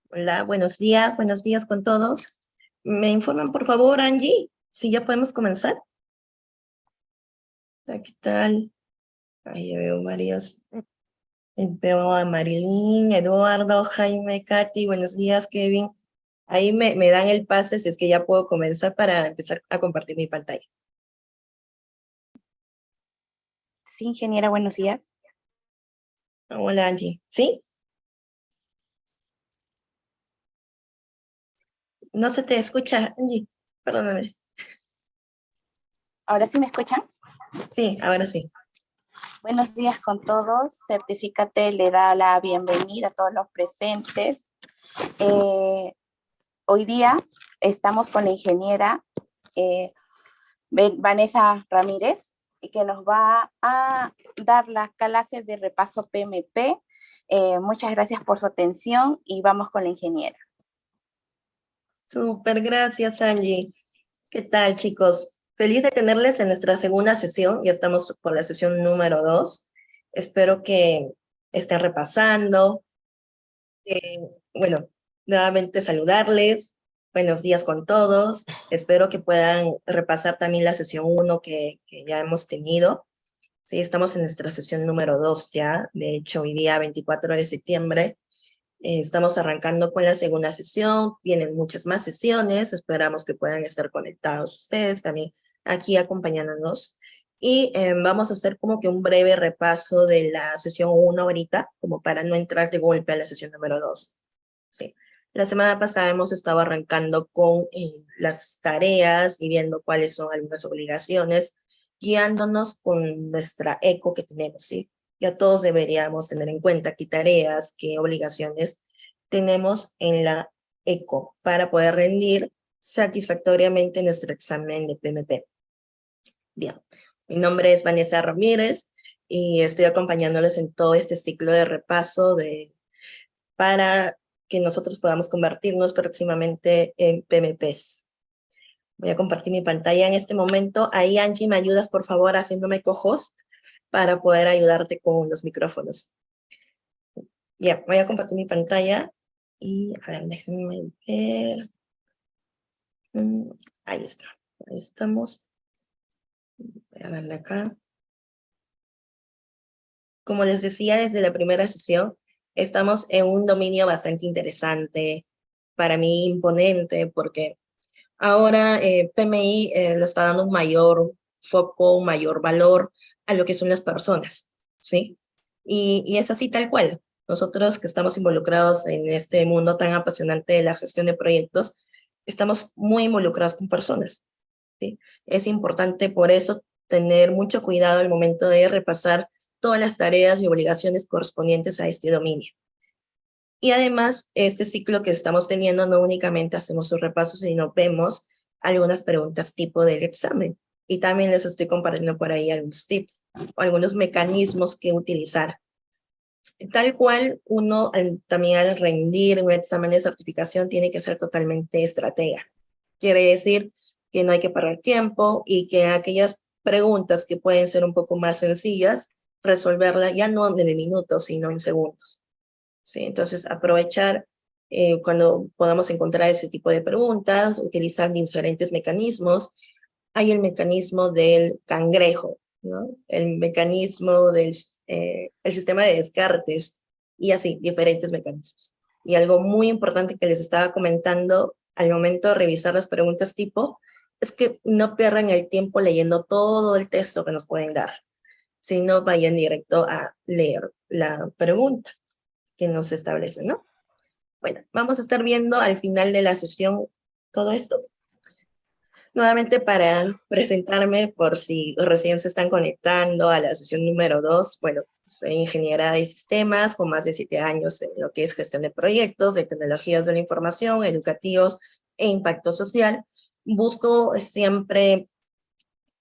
Hola, buenos días con todos. ¿Me informan, por favor, Angie, si ya podemos comenzar? ¿Qué tal? Ahí veo varios. Veo a Marilyn, Eduardo, Jaime, Katy. Buenos días, Kevin. Ahí me dan el pase si es que ya puedo comenzar para empezar a compartir mi pantalla. Sí, ingeniera, buenos días. Hola, Angie. ¿Sí? No se te escucha, Angie. Perdóname. ¿Ahora sí me escuchan? Sí, ahora sí. Buenos días con todos. Certifícate le da la bienvenida a todos los presentes. Hoy día estamos con la ingeniera Vanessa Ramírez, que nos va a dar las clases de repaso PMP. Muchas gracias por su atención y vamos con la ingeniera. Súper, gracias, Angie. ¿Qué tal, chicos? Feliz de tenerles en nuestra segunda sesión. Ya estamos por la sesión número 2. Espero que estén repasando. Eh, bueno, nuevamente saludarles. Buenos días con todos. Espero que puedan repasar también la sesión 1 que ya hemos tenido. Sí, estamos en nuestra sesión número 2 ya. De hecho, hoy día, 24 de septiembre, estamos arrancando con la segunda sesión, vienen muchas más sesiones, esperamos que puedan estar conectados ustedes también aquí acompañándonos. Y vamos a hacer como que un breve repaso de la sesión 1 ahorita, como para no entrar de golpe a la sesión número 2. Sí. La semana pasada hemos estado arrancando con las tareas y viendo cuáles son algunas obligaciones, guiándonos con nuestra eco que tenemos, ¿sí? Ya todos deberíamos tener en cuenta qué tareas, qué obligaciones tenemos en la eco para poder rendir satisfactoriamente nuestro examen de PMP. Bien, mi nombre es Vanessa Ramírez y estoy acompañándoles en todo este ciclo de repaso para que nosotros podamos convertirnos próximamente en PMPs. Voy a compartir mi pantalla en este momento. Ahí, Angie, ¿me ayudas, por favor, haciéndome co-host para poder ayudarte con los micrófonos? Ya, voy a compartir mi pantalla y, a ver, déjenme ver. Ahí está. Ahí estamos. Voy a darle acá. Como les decía desde la primera sesión, estamos en un dominio bastante interesante, para mí imponente, porque ahora PMI le está dando un mayor foco, un mayor valor a lo que son las personas, ¿sí? Y es así tal cual. Nosotros que estamos involucrados en este mundo tan apasionante de la gestión de proyectos, estamos muy involucrados con personas, ¿sí? Es importante por eso tener mucho cuidado al momento de repasar todas las tareas y obligaciones correspondientes a este dominio. Y además, este ciclo que estamos teniendo no únicamente hacemos un repaso, sino vemos algunas preguntas tipo del examen. Y también les estoy compartiendo por ahí algunos tips o algunos mecanismos que utilizar. Tal cual, uno también al rendir un examen de certificación tiene que ser totalmente estratega. Quiere decir que no hay que perder tiempo y que aquellas preguntas que pueden ser un poco más sencillas, resolverlas ya no en minutos, sino en segundos. ¿Sí? Entonces, aprovechar cuando podamos encontrar ese tipo de preguntas, utilizar diferentes mecanismos. Hay el mecanismo del cangrejo, ¿no? El mecanismo del el sistema de descartes y así, diferentes mecanismos. Y algo muy importante que les estaba comentando al momento de revisar las preguntas tipo es que no pierdan el tiempo leyendo todo el texto que nos pueden dar, sino vayan directo a leer la pregunta que nos establece, ¿no? Bueno, vamos a estar viendo al final de la sesión todo esto. Nuevamente para presentarme, por si recién se están conectando a la sesión número 2, bueno, soy ingeniera de sistemas con más de 7 años en lo que es gestión de proyectos, de tecnologías de la información, educativos e impacto social. Busco siempre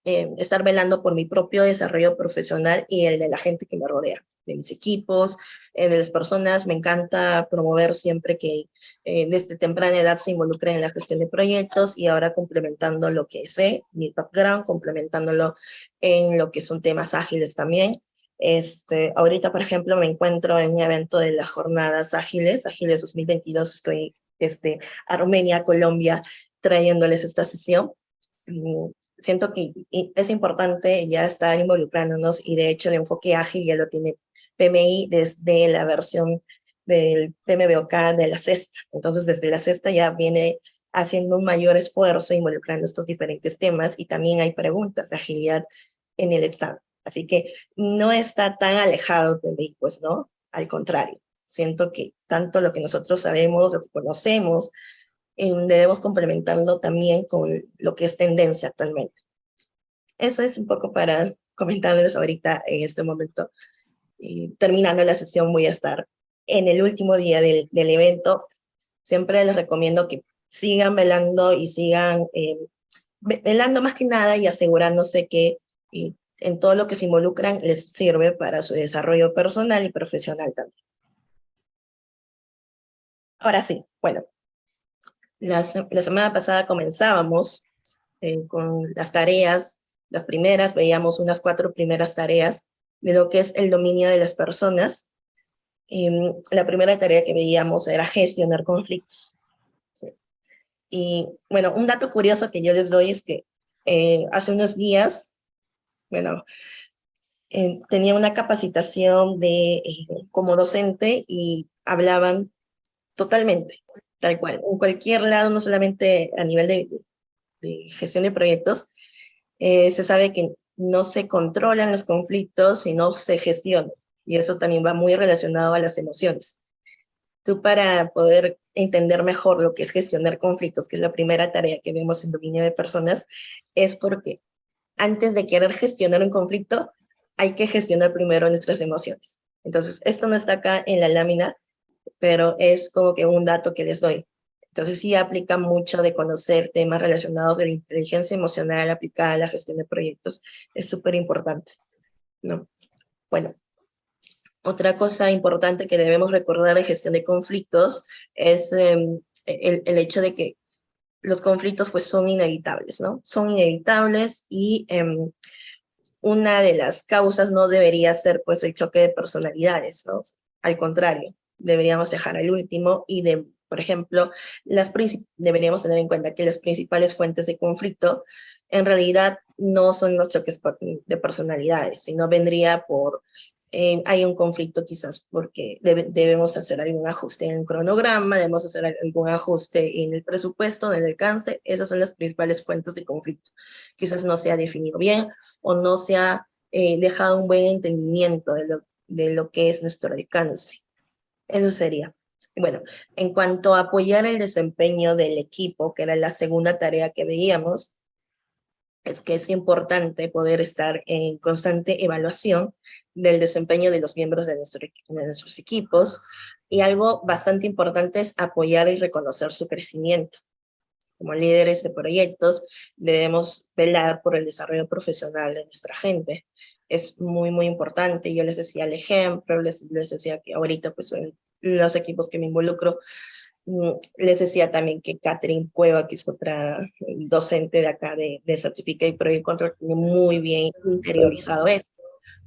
estar velando por mi propio desarrollo profesional y el de la gente que me rodea, de mis equipos, de las personas. Me encanta promover siempre que desde temprana edad se involucren en la gestión de proyectos y ahora complementando lo que sé, mi background, complementándolo en lo que son temas ágiles también. Ahorita, por ejemplo, me encuentro en un evento de las jornadas Ágiles 2022, estoy desde Armenia, Colombia, trayéndoles esta sesión. Mm, Siento que es importante ya estar involucrándonos y de hecho el enfoque ágil ya lo tiene PMI desde la versión del PMBOK de la sexta. Entonces, desde la sexta ya viene haciendo un mayor esfuerzo involucrando estos diferentes temas y también hay preguntas de agilidad en el examen. Así que no está tan alejado de mí, pues, ¿no? Al contrario, siento que tanto lo que nosotros sabemos, lo que conocemos, debemos complementarlo también con lo que es tendencia actualmente. Eso es un poco para comentarles ahorita en este momento. Y terminando la sesión voy a estar en el último día del evento. Siempre les recomiendo que sigan velando y sigan velando más que nada y asegurándose que en todo lo que se involucran les sirve para su desarrollo personal y profesional también. Ahora sí, bueno, la semana pasada comenzábamos con las tareas, las primeras, veíamos unas 4 primeras tareas de lo que es el dominio de las personas. La primera tarea que veíamos era gestionar conflictos. ¿Sí? Y bueno, un dato curioso que yo les doy es que hace unos días, bueno, tenía una capacitación como docente y hablaban totalmente, tal cual, en cualquier lado, no solamente a nivel de gestión de proyectos, se sabe que no se controlan los conflictos, sino se gestionan. Y eso también va muy relacionado a las emociones. Tú para poder entender mejor lo que es gestionar conflictos, que es la primera tarea que vemos en dominio de personas, es porque antes de querer gestionar un conflicto, hay que gestionar primero nuestras emociones. Entonces, esto no está acá en la lámina, pero es como que un dato que les doy. Entonces sí aplica mucho de conocer temas relacionados de la inteligencia emocional aplicada a la gestión de proyectos. Es súper importante, ¿no? Bueno, otra cosa importante que debemos recordar de gestión de conflictos es el hecho de que los conflictos pues son inevitables, ¿no? Son inevitables y una de las causas no debería ser pues el choque de personalidades, ¿no? Al contrario, deberíamos dejar al último y por ejemplo, deberíamos tener en cuenta que las principales fuentes de conflicto en realidad no son los choques de personalidades, sino vendría por, hay un conflicto quizás porque debemos hacer algún ajuste en el cronograma, debemos hacer algún ajuste en el presupuesto, en el alcance, esas son las principales fuentes de conflicto. Quizás no se ha definido bien o no se ha dejado un buen entendimiento de lo que es nuestro alcance. Eso sería. Bueno, en cuanto a apoyar el desempeño del equipo, que era la segunda tarea que veíamos, es que es importante poder estar en constante evaluación del desempeño de los miembros de nuestros equipos, y algo bastante importante es apoyar y reconocer su crecimiento. Como líderes de proyectos, debemos velar por el desarrollo profesional de nuestra gente. Es muy, muy importante. Yo les decía el ejemplo, les decía que ahorita, pues, en los equipos que me involucro, les decía también que Catherine Cueva, que es otra docente de acá de Certificate y Project Control, tiene muy bien interiorizado esto,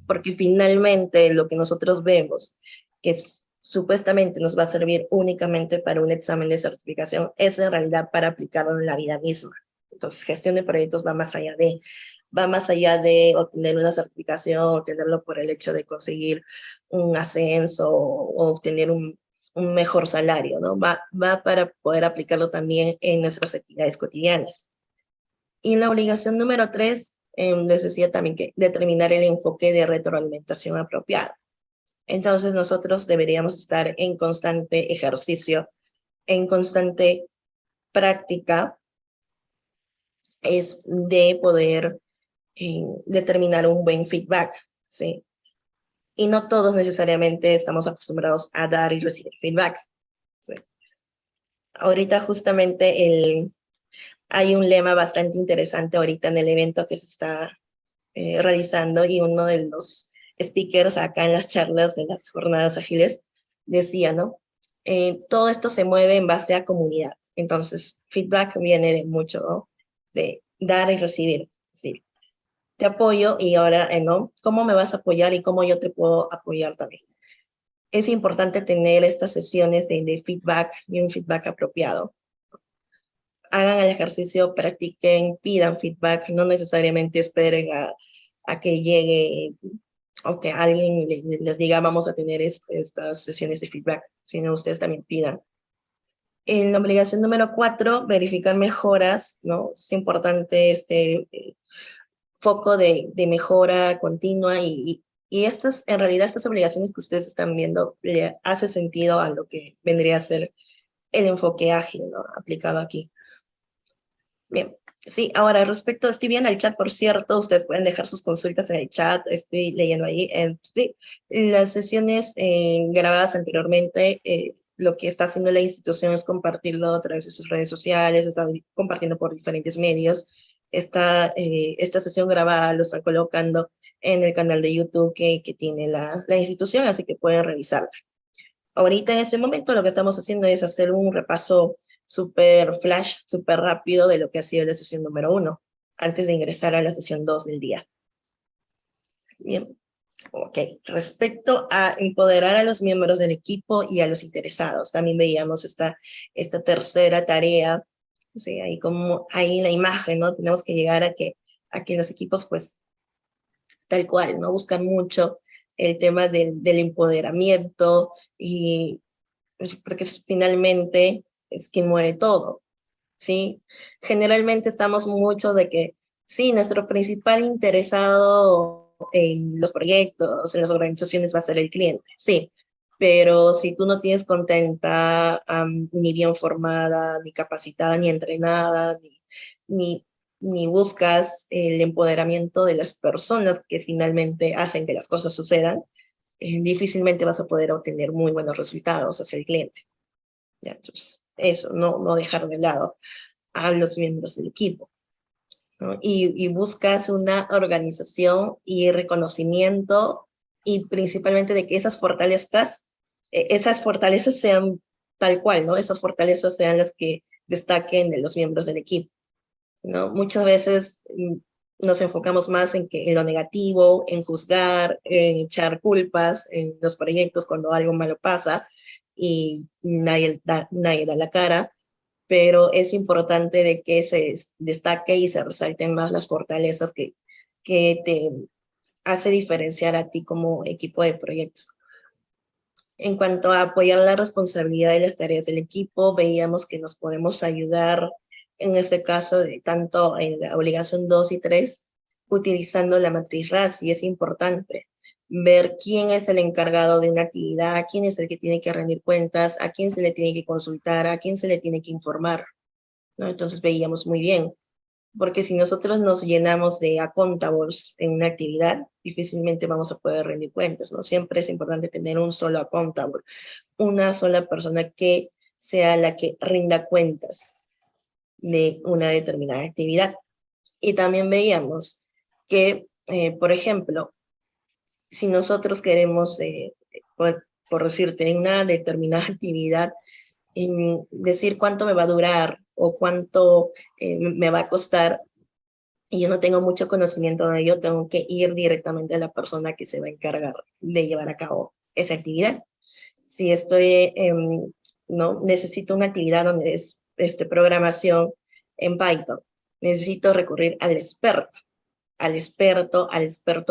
porque finalmente lo que nosotros vemos, que supuestamente nos va a servir únicamente para un examen de certificación, es en realidad para aplicarlo en la vida misma. Entonces, gestión de proyectos va más allá de obtener una certificación, obtenerlo por el hecho de conseguir un ascenso o obtener un mejor salario, ¿no? Va para poder aplicarlo también en nuestras actividades cotidianas. Y la obligación número 3, les decía también que determinar el enfoque de retroalimentación apropiado. Entonces nosotros deberíamos estar en constante ejercicio, en constante práctica, es de poder determinar un buen feedback, ¿sí? Y no todos necesariamente estamos acostumbrados a dar y recibir feedback, ¿sí? Ahorita justamente hay un lema bastante interesante ahorita en el evento que se está realizando, y uno de los speakers acá en las charlas de las jornadas ágiles decía, ¿no? Todo esto se mueve en base a comunidad. Entonces, feedback viene de mucho, ¿no? De dar y recibir. Sí. te apoyo y ahora, ¿no? ¿Cómo me vas a apoyar y cómo yo te puedo apoyar también? Es importante tener estas sesiones de feedback y un feedback apropiado. Hagan el ejercicio, practiquen, pidan feedback, no necesariamente esperen a que llegue o que alguien les diga vamos a tener estas sesiones de feedback, sino ustedes también pidan. En la obligación número 4, verificar mejoras, ¿no? Es importante este foco de mejora continua y estas, en realidad, estas obligaciones que ustedes están viendo le hace sentido a lo que vendría a ser el enfoque ágil, ¿no? Aplicado aquí. Bien, sí, ahora respecto, estoy viendo el chat, por cierto, ustedes pueden dejar sus consultas en el chat, estoy leyendo ahí. Sí, las sesiones grabadas anteriormente, lo que está haciendo la institución es compartirlo a través de sus redes sociales, está compartiendo por diferentes medios. Esta sesión grabada lo está colocando en el canal de YouTube que tiene la institución, así que pueden revisarla. Ahorita en este momento lo que estamos haciendo es hacer un repaso súper flash, súper rápido de lo que ha sido la sesión número 1, antes de ingresar a la sesión 2 del día. Bien, ok. Respecto a empoderar a los miembros del equipo y a los interesados, también veíamos esta tercera tarea, ¿sí? Ahí como ahí la imagen, ¿no? Tenemos que llegar a que los equipos, pues, tal cual, ¿no? Buscan mucho el tema del empoderamiento y porque finalmente es quien mueve todo, ¿sí? Generalmente estamos mucho de que, sí, nuestro principal interesado en los proyectos, en las organizaciones va a ser el cliente, sí, pero si tú no tienes contenta, ni bien formada, ni capacitada, ni entrenada, ni, ni buscas el empoderamiento de las personas que finalmente hacen que las cosas sucedan, difícilmente vas a poder obtener muy buenos resultados hacia el cliente. ¿Ya? Entonces, eso, no dejar de lado a los miembros del equipo, ¿no? Y buscas una organización y reconocimiento y principalmente de que esas fortalezas sean tal cual, ¿no? Esas fortalezas sean las que destaquen de los miembros del equipo, ¿no? Muchas veces nos enfocamos más en lo negativo, en juzgar, en echar culpas en los proyectos cuando algo malo pasa y nadie da la cara, pero es importante de que se destaque y se resalten más las fortalezas que te hace diferenciar a ti como equipo de proyectos. En cuanto a apoyar la responsabilidad de las tareas del equipo, veíamos que nos podemos ayudar en este caso de tanto en la obligación 2 y 3, utilizando la matriz RAS, y es importante ver quién es el encargado de una actividad, quién es el que tiene que rendir cuentas, a quién se le tiene que consultar, a quién se le tiene que informar, ¿no? Entonces veíamos muy bien, porque si nosotros nos llenamos de accountables en una actividad, difícilmente vamos a poder rendir cuentas, ¿no? Siempre es importante tener un solo accountable, una sola persona que sea la que rinda cuentas de una determinada actividad. Y también veíamos que, por ejemplo, si nosotros queremos, por decirte, en una determinada actividad, decir cuánto me va a durar o cuánto me va a costar, y yo no tengo mucho conocimiento de ello, tengo que ir directamente a la persona que se va a encargar de llevar a cabo esa actividad. Si estoy, no, necesito una actividad donde es programación en Python, necesito recurrir al experto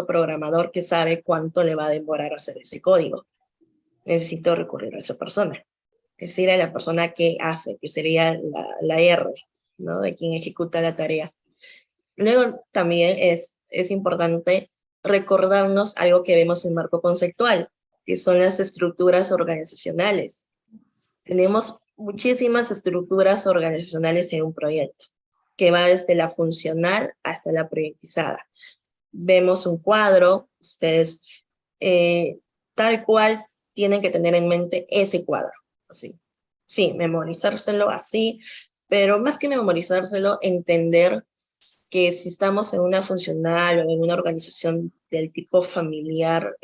programador que sabe cuánto le va a demorar hacer ese código. Necesito recurrir a esa persona. Es decir, a la persona que hace, que sería la R, ¿no? De quien ejecuta la tarea. Luego también es importante recordarnos algo que vemos en marco conceptual, que son las estructuras organizacionales. Tenemos muchísimas estructuras organizacionales en un proyecto, que va desde la funcional hasta la proyectizada. Vemos un cuadro, ustedes tal cual tienen que tener en mente ese cuadro, así. Sí, memorizárselo así, pero más que memorizárselo, entender que si estamos en una funcional o en una organización del tipo familiar,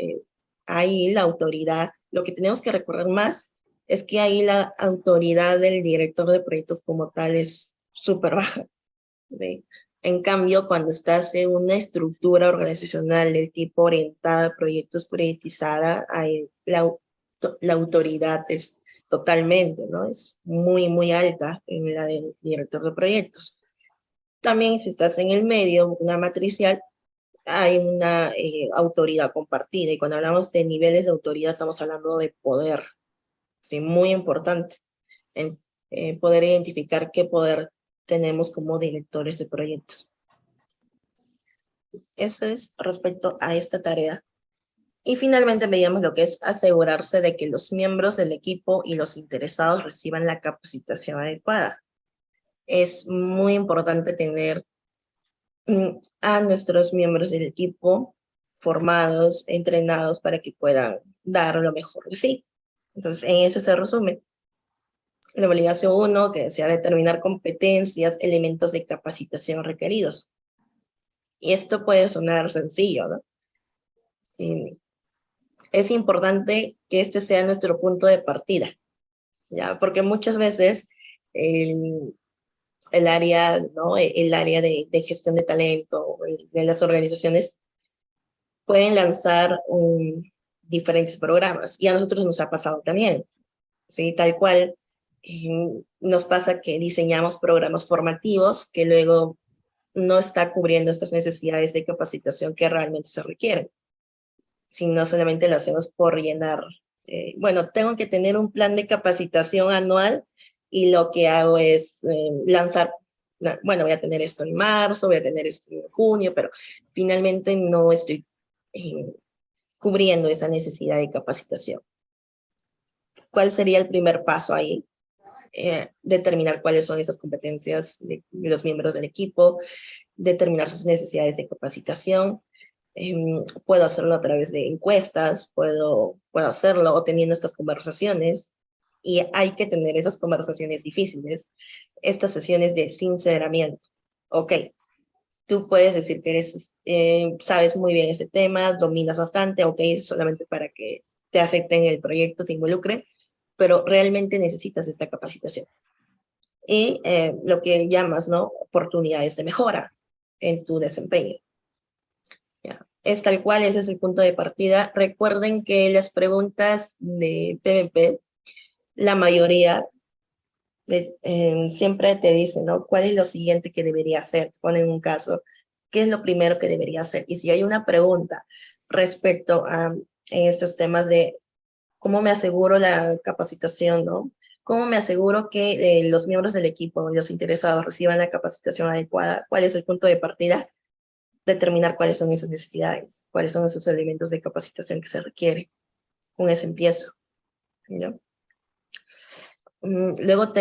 ahí la autoridad, lo que tenemos que recordar más es que ahí la autoridad del director de proyectos como tal es súper baja, ¿sí? En cambio, cuando estás en una estructura organizacional del tipo orientada a proyectos proyectizada, hay la autoridad es totalmente, ¿no? Es muy, muy alta en la del director de proyectos. También si estás en el medio, una matricial, hay una autoridad compartida. Y cuando hablamos de niveles de autoridad, estamos hablando de poder, ¿sí? Muy importante en poder identificar qué poder tenemos como directores de proyectos. Eso es respecto a esta tarea. Y finalmente veíamos lo que es asegurarse de que los miembros del equipo y los interesados reciban la capacitación adecuada. Es muy importante tener a nuestros miembros del equipo formados, entrenados para que puedan dar lo mejor de sí. Entonces, en eso se resume la obligación 1, que sea determinar competencias, elementos de capacitación requeridos. Y esto puede sonar sencillo, ¿no? Es importante que este sea nuestro punto de partida, ¿ya? Porque muchas veces el área, ¿no? El área de gestión de talento de las organizaciones pueden lanzar diferentes programas, y a nosotros nos ha pasado también, ¿sí? Tal cual nos pasa que diseñamos programas formativos que luego no está cubriendo estas necesidades de capacitación que realmente se requieren, sino solamente lo hacemos por llenar. Bueno, tengo que tener un plan de capacitación anual y lo que hago es lanzar, bueno, voy a tener esto en marzo, voy a tener esto en junio, pero finalmente no estoy cubriendo esa necesidad de capacitación. ¿Cuál sería el primer paso ahí? Determinar cuáles son esas competencias de los miembros del equipo, determinar sus necesidades de capacitación. Puedo hacerlo a través de encuestas, puedo hacerlo teniendo estas conversaciones, y hay que tener esas conversaciones difíciles, estas sesiones de sinceramiento. Ok, tú puedes decir que sabes muy bien este tema, dominas bastante, ok, es solamente para que te acepten el proyecto, te involucren, pero realmente necesitas esta capacitación. Y lo que llamas, ¿no? Oportunidades de mejora en tu desempeño. ¿Ya? Es tal cual, ese es el punto de partida. Recuerden que las preguntas de PMP, la mayoría siempre te dicen, ¿no? ¿Cuál es lo siguiente que debería hacer? Ponen un caso, ¿qué es lo primero que debería hacer? Y si hay una pregunta respecto a estos temas de cómo me aseguro la capacitación, ¿no? ¿Cómo me aseguro que los miembros del equipo, los interesados, reciban la capacitación adecuada? ¿Cuál es el punto de partida? Determinar cuáles son esas necesidades, cuáles son esos elementos de capacitación que se requieren. Con ese empiezo, ¿no? Luego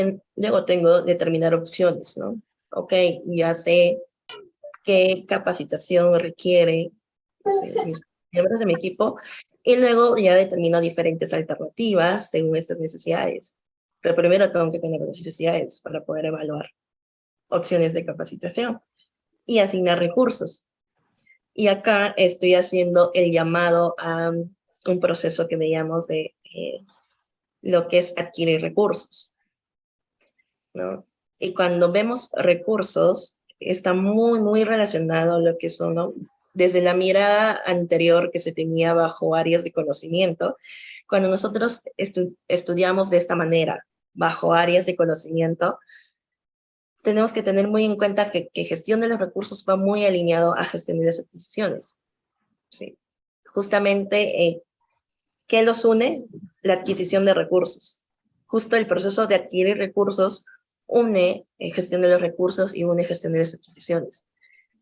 tengo determinar opciones, ¿no? Ok, ya sé qué capacitación requiere mis miembros de mi equipo, y luego ya determino diferentes alternativas según estas necesidades. Pero primero tengo que tener las necesidades para poder evaluar opciones de capacitación y asignar recursos. Y acá estoy haciendo el llamado a un proceso que veíamos de lo que es adquirir recursos, ¿no? Y cuando vemos recursos, está muy, muy relacionado a lo que son, ¿no? Desde la mirada anterior que se tenía bajo áreas de conocimiento, cuando nosotros estudiamos de esta manera, bajo áreas de conocimiento, tenemos que tener muy en cuenta que gestión de los recursos va muy alineado a gestión de las adquisiciones. ¿Sí? Justamente, ¿qué los une? La adquisición de recursos. Justo el proceso de adquirir recursos une gestión de los recursos y une gestión de las adquisiciones.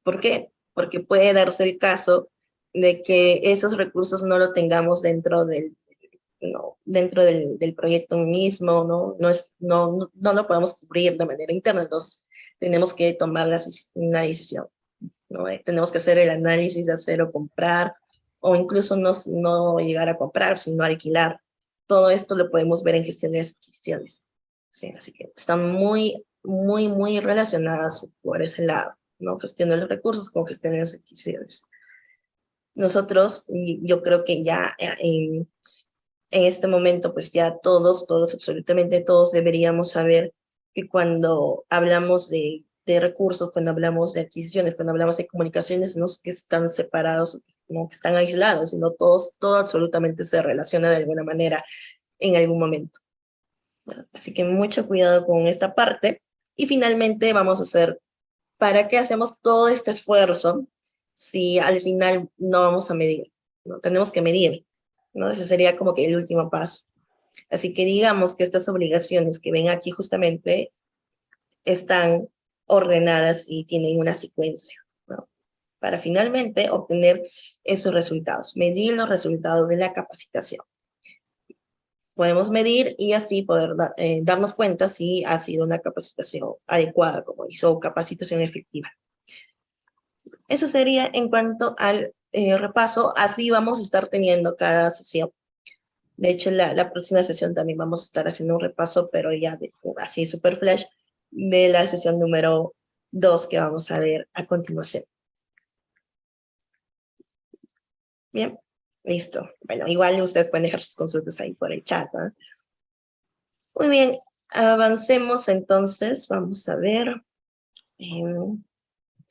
¿Por qué? Porque puede darse el caso de que esos recursos no lo tengamos dentro del proyecto mismo, no lo podemos cubrir de manera interna, entonces tenemos que tomar una decisión, ¿no? Tenemos que hacer el análisis de hacer o comprar, o incluso no llegar a comprar, sino alquilar. Todo esto lo podemos ver en gestión de adquisiciones. ¿Sí? Así que están muy, muy, muy relacionadas por ese lado, ¿no? Gestión de los recursos con gestión de las adquisiciones. Nosotros, yo creo que ya en este momento, pues ya todos, absolutamente todos deberíamos saber que cuando hablamos de de recursos, cuando hablamos de adquisiciones, cuando hablamos de comunicaciones, no es que están separados, no que están aislados, sino todo absolutamente se relaciona de alguna manera en algún momento. Así que mucho cuidado con esta parte. Y finalmente vamos a hacer, ¿para qué hacemos todo este esfuerzo si al final no vamos a medir? ¿No? Tenemos que medir, ¿no? Ese sería como que el último paso. Así que digamos que estas obligaciones que ven aquí justamente están ordenadas y tienen una secuencia, ¿no? Para finalmente obtener esos resultados, medir los resultados de la capacitación. Podemos medir y así poder darnos cuenta si ha sido una capacitación adecuada, como hizo capacitación efectiva. Eso sería en cuanto al repaso. Así vamos a estar teniendo cada sesión. De hecho, la próxima sesión también vamos a estar haciendo un repaso, pero ya así super flash, de la sesión número 2 que vamos a ver a continuación. Bien, listo. Bueno, igual ustedes pueden dejar sus consultas ahí por el chat, ¿no? Muy bien, avancemos entonces. Vamos a ver.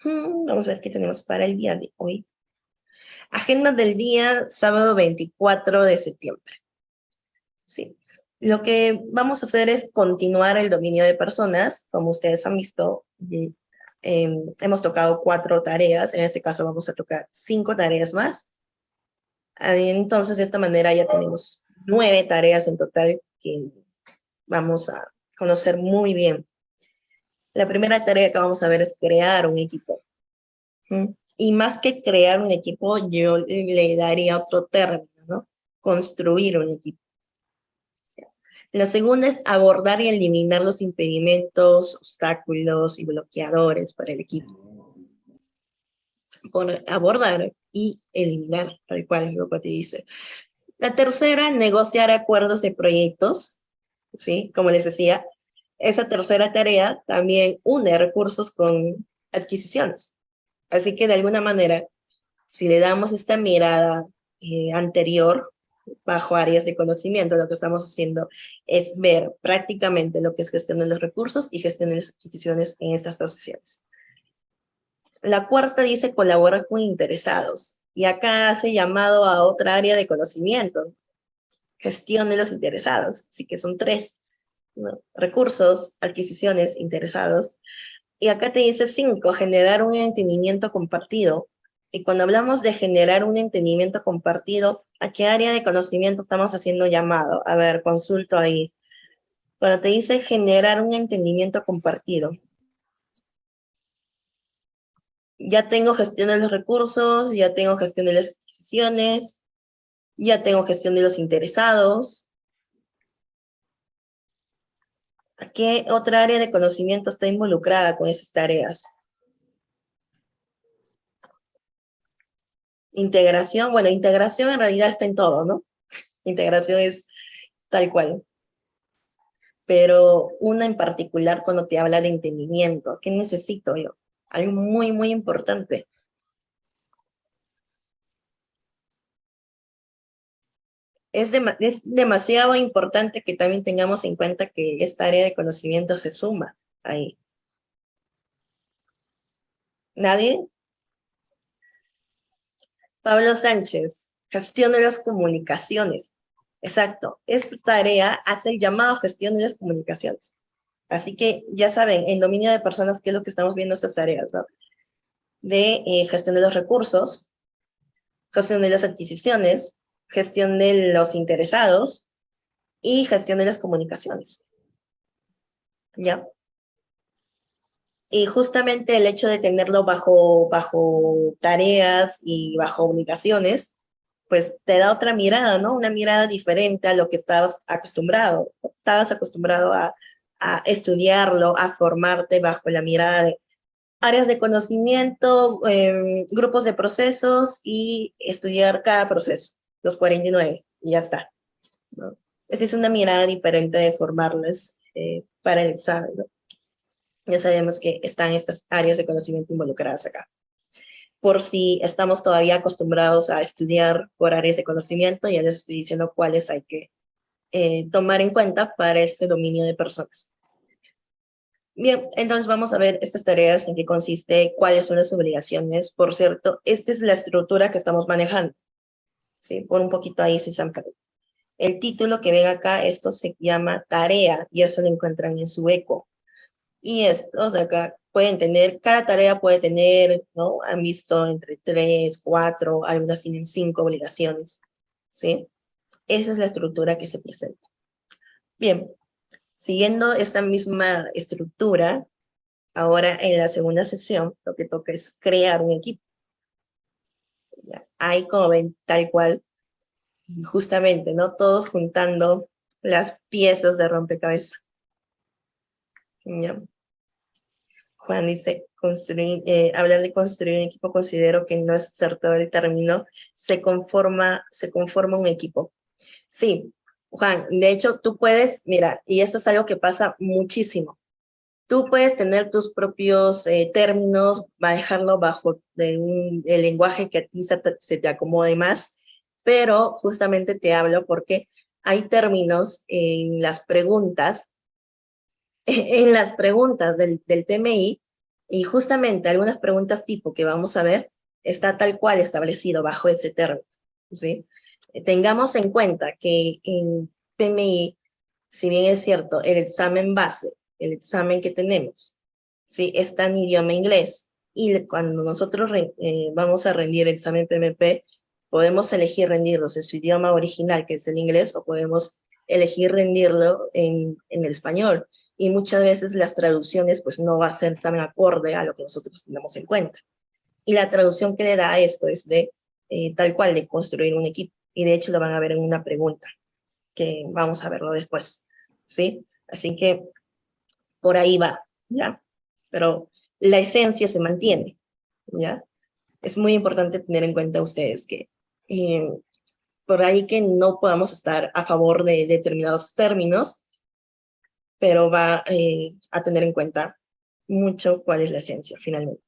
Vamos a ver qué tenemos para el día de hoy. Agenda del día, sábado 24 de septiembre. Sí. Lo que vamos a hacer es continuar el dominio de personas. Como ustedes han visto, hemos tocado 4 tareas. En este caso vamos a tocar 5 tareas más. Entonces, de esta manera ya tenemos 9 tareas en total que vamos a conocer muy bien. La primera tarea que vamos a ver es crear un equipo. Y más que crear un equipo, yo le daría otro término, ¿no? Construir un equipo. La segunda es abordar y eliminar los impedimentos, obstáculos y bloqueadores para el equipo. Por abordar y eliminar, tal cual es lo que te dice. La tercera, negociar acuerdos de proyectos, ¿sí? Como les decía, esa tercera tarea también une recursos con adquisiciones. Así que de alguna manera, si le damos esta mirada anterior, bajo áreas de conocimiento, lo que estamos haciendo es ver prácticamente lo que es gestión de los recursos y gestión de las adquisiciones en estas dos sesiones. La cuarta dice colaborar con interesados. Y acá hace llamado a otra área de conocimiento, gestión de los interesados. Así que son 3, ¿no? Recursos, adquisiciones, interesados. Y acá te dice 5, generar un entendimiento compartido. Y cuando hablamos de generar un entendimiento compartido, ¿a qué área de conocimiento estamos haciendo llamado? A ver, consulto ahí. Cuando te dice generar un entendimiento compartido, ya tengo gestión de los recursos, ya tengo gestión de las adquisiciones, ya tengo gestión de los interesados. ¿A qué otra área de conocimiento está involucrada con esas tareas? Integración, bueno, integración en realidad está en todo, ¿no? Integración es tal cual. Pero una en particular cuando te habla de entendimiento, ¿qué necesito yo? Algo muy, muy importante. Es demasiado importante que también tengamos en cuenta que esta área de conocimiento se suma ahí. ¿Nadie? Pablo Sánchez, gestión de las comunicaciones. Exacto, esta tarea hace el llamado gestión de las comunicaciones. Así que ya saben, en dominio de personas, ¿qué es lo que estamos viendo estas tareas, ¿no? De gestión de los recursos, gestión de las adquisiciones, gestión de los interesados y gestión de las comunicaciones. ¿Ya? Y justamente el hecho de tenerlo bajo tareas y bajo obligaciones, pues te da otra mirada, ¿no? Una mirada diferente a lo que estabas acostumbrado. Estabas acostumbrado a estudiarlo, a formarte bajo la mirada de áreas de conocimiento, grupos de procesos y estudiar cada proceso, los 49, y ya está, ¿no? Esa es una mirada diferente de formarles para el examen, ¿no? Ya sabemos que están estas áreas de conocimiento involucradas acá. Por si estamos todavía acostumbrados a estudiar por áreas de conocimiento, ya les estoy diciendo cuáles hay que tomar en cuenta para este dominio de personas. Bien, entonces vamos a ver estas tareas, en qué consiste, cuáles son las obligaciones. Por cierto, esta es la estructura que estamos manejando. ¿Sí? Por un poquito ahí si se han perdido. El título que ven acá, esto se llama tarea, y eso lo encuentran en su eco. Y estos de acá pueden tener, cada tarea puede tener, ¿no? Han visto entre 3, 4, algunas tienen 5 obligaciones, ¿sí? Esa es la estructura que se presenta. Bien, siguiendo esta misma estructura, ahora en la segunda sesión, lo que toca es crear un equipo. ¿Ya? Ahí como ven, tal cual, justamente, ¿no? Todos juntando las piezas de rompecabezas. ¿Ya? Juan dice, hablar de construir un equipo considero que no es acertado el término, se conforma un equipo. Sí, Juan, de hecho tú puedes, mira, y esto es algo que pasa muchísimo, tú puedes tener tus propios términos, manejarlo bajo el lenguaje que a ti se te acomode más, pero justamente te hablo porque hay términos en las preguntas en las preguntas del PMI, y justamente algunas preguntas tipo que vamos a ver, está tal cual establecido bajo ese término, ¿sí? Tengamos en cuenta que en PMI, si bien es cierto, el examen base, el examen que tenemos, ¿sí? Está en idioma inglés, y cuando nosotros vamos a rendir el examen PMP, podemos elegir rendirlos en su idioma original, que es el inglés, o podemos elegir rendirlo en el español. Y muchas veces las traducciones pues no va a ser tan acorde a lo que nosotros tenemos en cuenta. Y la traducción que le da a esto es de tal cual, de construir un equipo. Y de hecho lo van a ver en una pregunta, que vamos a verlo después, ¿sí? Así que por ahí va, ¿ya? Pero la esencia se mantiene, ¿ya? Es muy importante tener en cuenta ustedes que eh, por ahí que no podamos estar a favor de determinados términos, pero va a tener en cuenta mucho cuál es la esencia finalmente.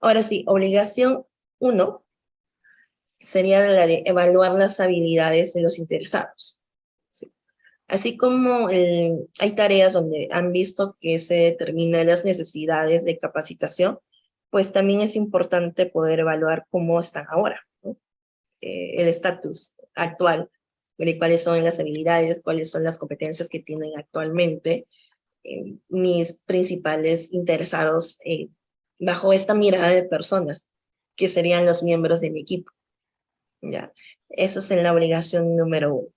Ahora sí, obligación 1 sería la de evaluar las habilidades de los interesados. ¿Sí? Así como hay tareas donde han visto que se determinan las necesidades de capacitación, pues también es importante poder evaluar cómo están ahora, ¿no? El estatus actual, de cuáles son las habilidades, cuáles son las competencias que tienen actualmente mis principales interesados bajo esta mirada de personas, que serían los miembros de mi equipo. ¿Ya? Eso es en la obligación número 1.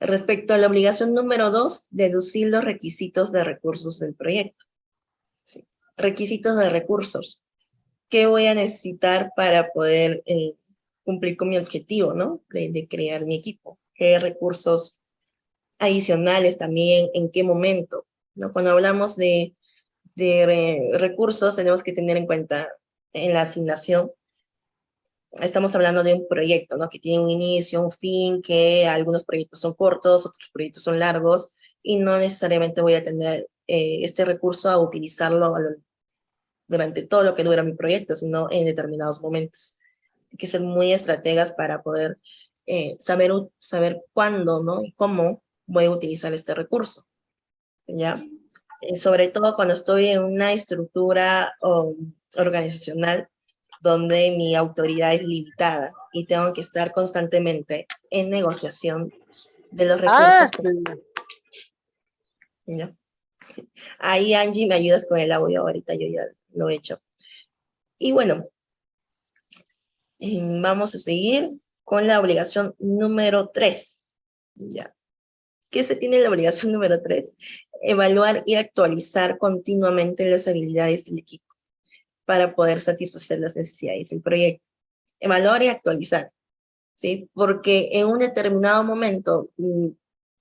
Respecto a la obligación número 2, deducir los requisitos de recursos del proyecto. ¿Sí? Requisitos de recursos. ¿Qué voy a necesitar para poder cumplir con mi objetivo, ¿no? De crear mi equipo? ¿Qué recursos adicionales también? ¿En qué momento? ¿No? Cuando hablamos de recursos, tenemos que tener en cuenta en la asignación, estamos hablando de un proyecto, ¿no? Que tiene un inicio, un fin, que algunos proyectos son cortos, otros proyectos son largos, y no necesariamente voy a tener este recurso a utilizarlo durante todo lo que dura mi proyecto, sino en determinados momentos. Hay que ser muy estrategas para poder saber cuándo, ¿no? Y cómo voy a utilizar este recurso, ¿ya? Sobre todo cuando estoy en una estructura organizacional donde mi autoridad es limitada y tengo que estar constantemente en negociación de los recursos. ¿Ya? Ahí, Angie, me ayudas con el audio, ahorita yo ya lo he hecho. Y bueno, vamos a seguir con la obligación número 3. ¿Ya? ¿Qué se tiene en la obligación número 3? Evaluar y actualizar continuamente las habilidades del equipo para poder satisfacer las necesidades del proyecto. Evaluar y actualizar, ¿sí? Porque en un determinado momento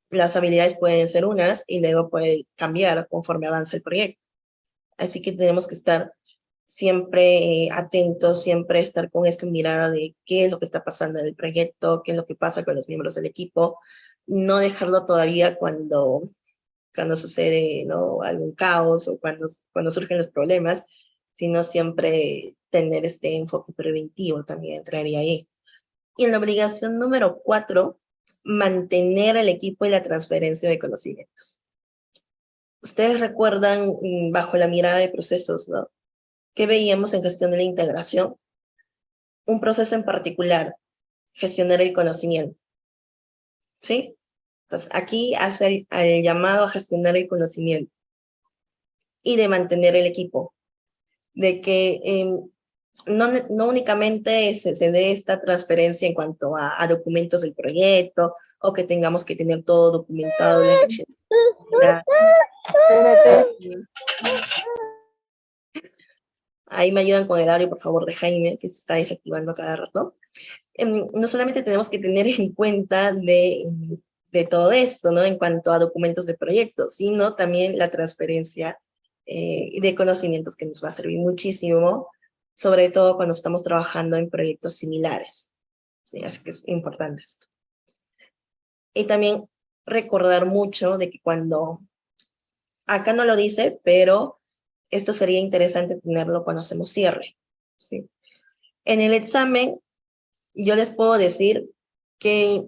las habilidades pueden ser unas y luego puede cambiar conforme avanza el proyecto. Así que tenemos que estar siempre atentos, siempre estar con esta mirada de qué es lo que está pasando en el proyecto, qué es lo que pasa con los miembros del equipo, no dejarlo todavía cuando sucede, ¿no? Algún caos o cuando surgen los problemas, sino siempre tener este enfoque preventivo también entraría ahí. Y en la obligación número 4, mantener el equipo y la transferencia de conocimientos. Ustedes recuerdan, bajo la mirada de procesos, ¿no? ¿Qué veíamos en gestión de la integración? Un proceso en particular, gestionar el conocimiento, ¿sí? Entonces, aquí hace el llamado a gestionar el conocimiento y de mantener el equipo, de que no únicamente se dé esta transferencia en cuanto a documentos del proyecto, o que tengamos que tener todo documentado, la fecha. Ahí me ayudan con el audio, por favor, de Jaime, que se está desactivando a cada rato. No solamente tenemos que tener en cuenta de todo esto, ¿no? En cuanto a documentos de proyecto, sino también la transferencia de conocimientos que nos va a servir muchísimo, sobre todo cuando estamos trabajando en proyectos similares. ¿Sí? Así que es importante esto. Y también recordar mucho de que cuando, acá no lo dice, pero esto sería interesante tenerlo cuando hacemos cierre. ¿Sí? En el examen, yo les puedo decir que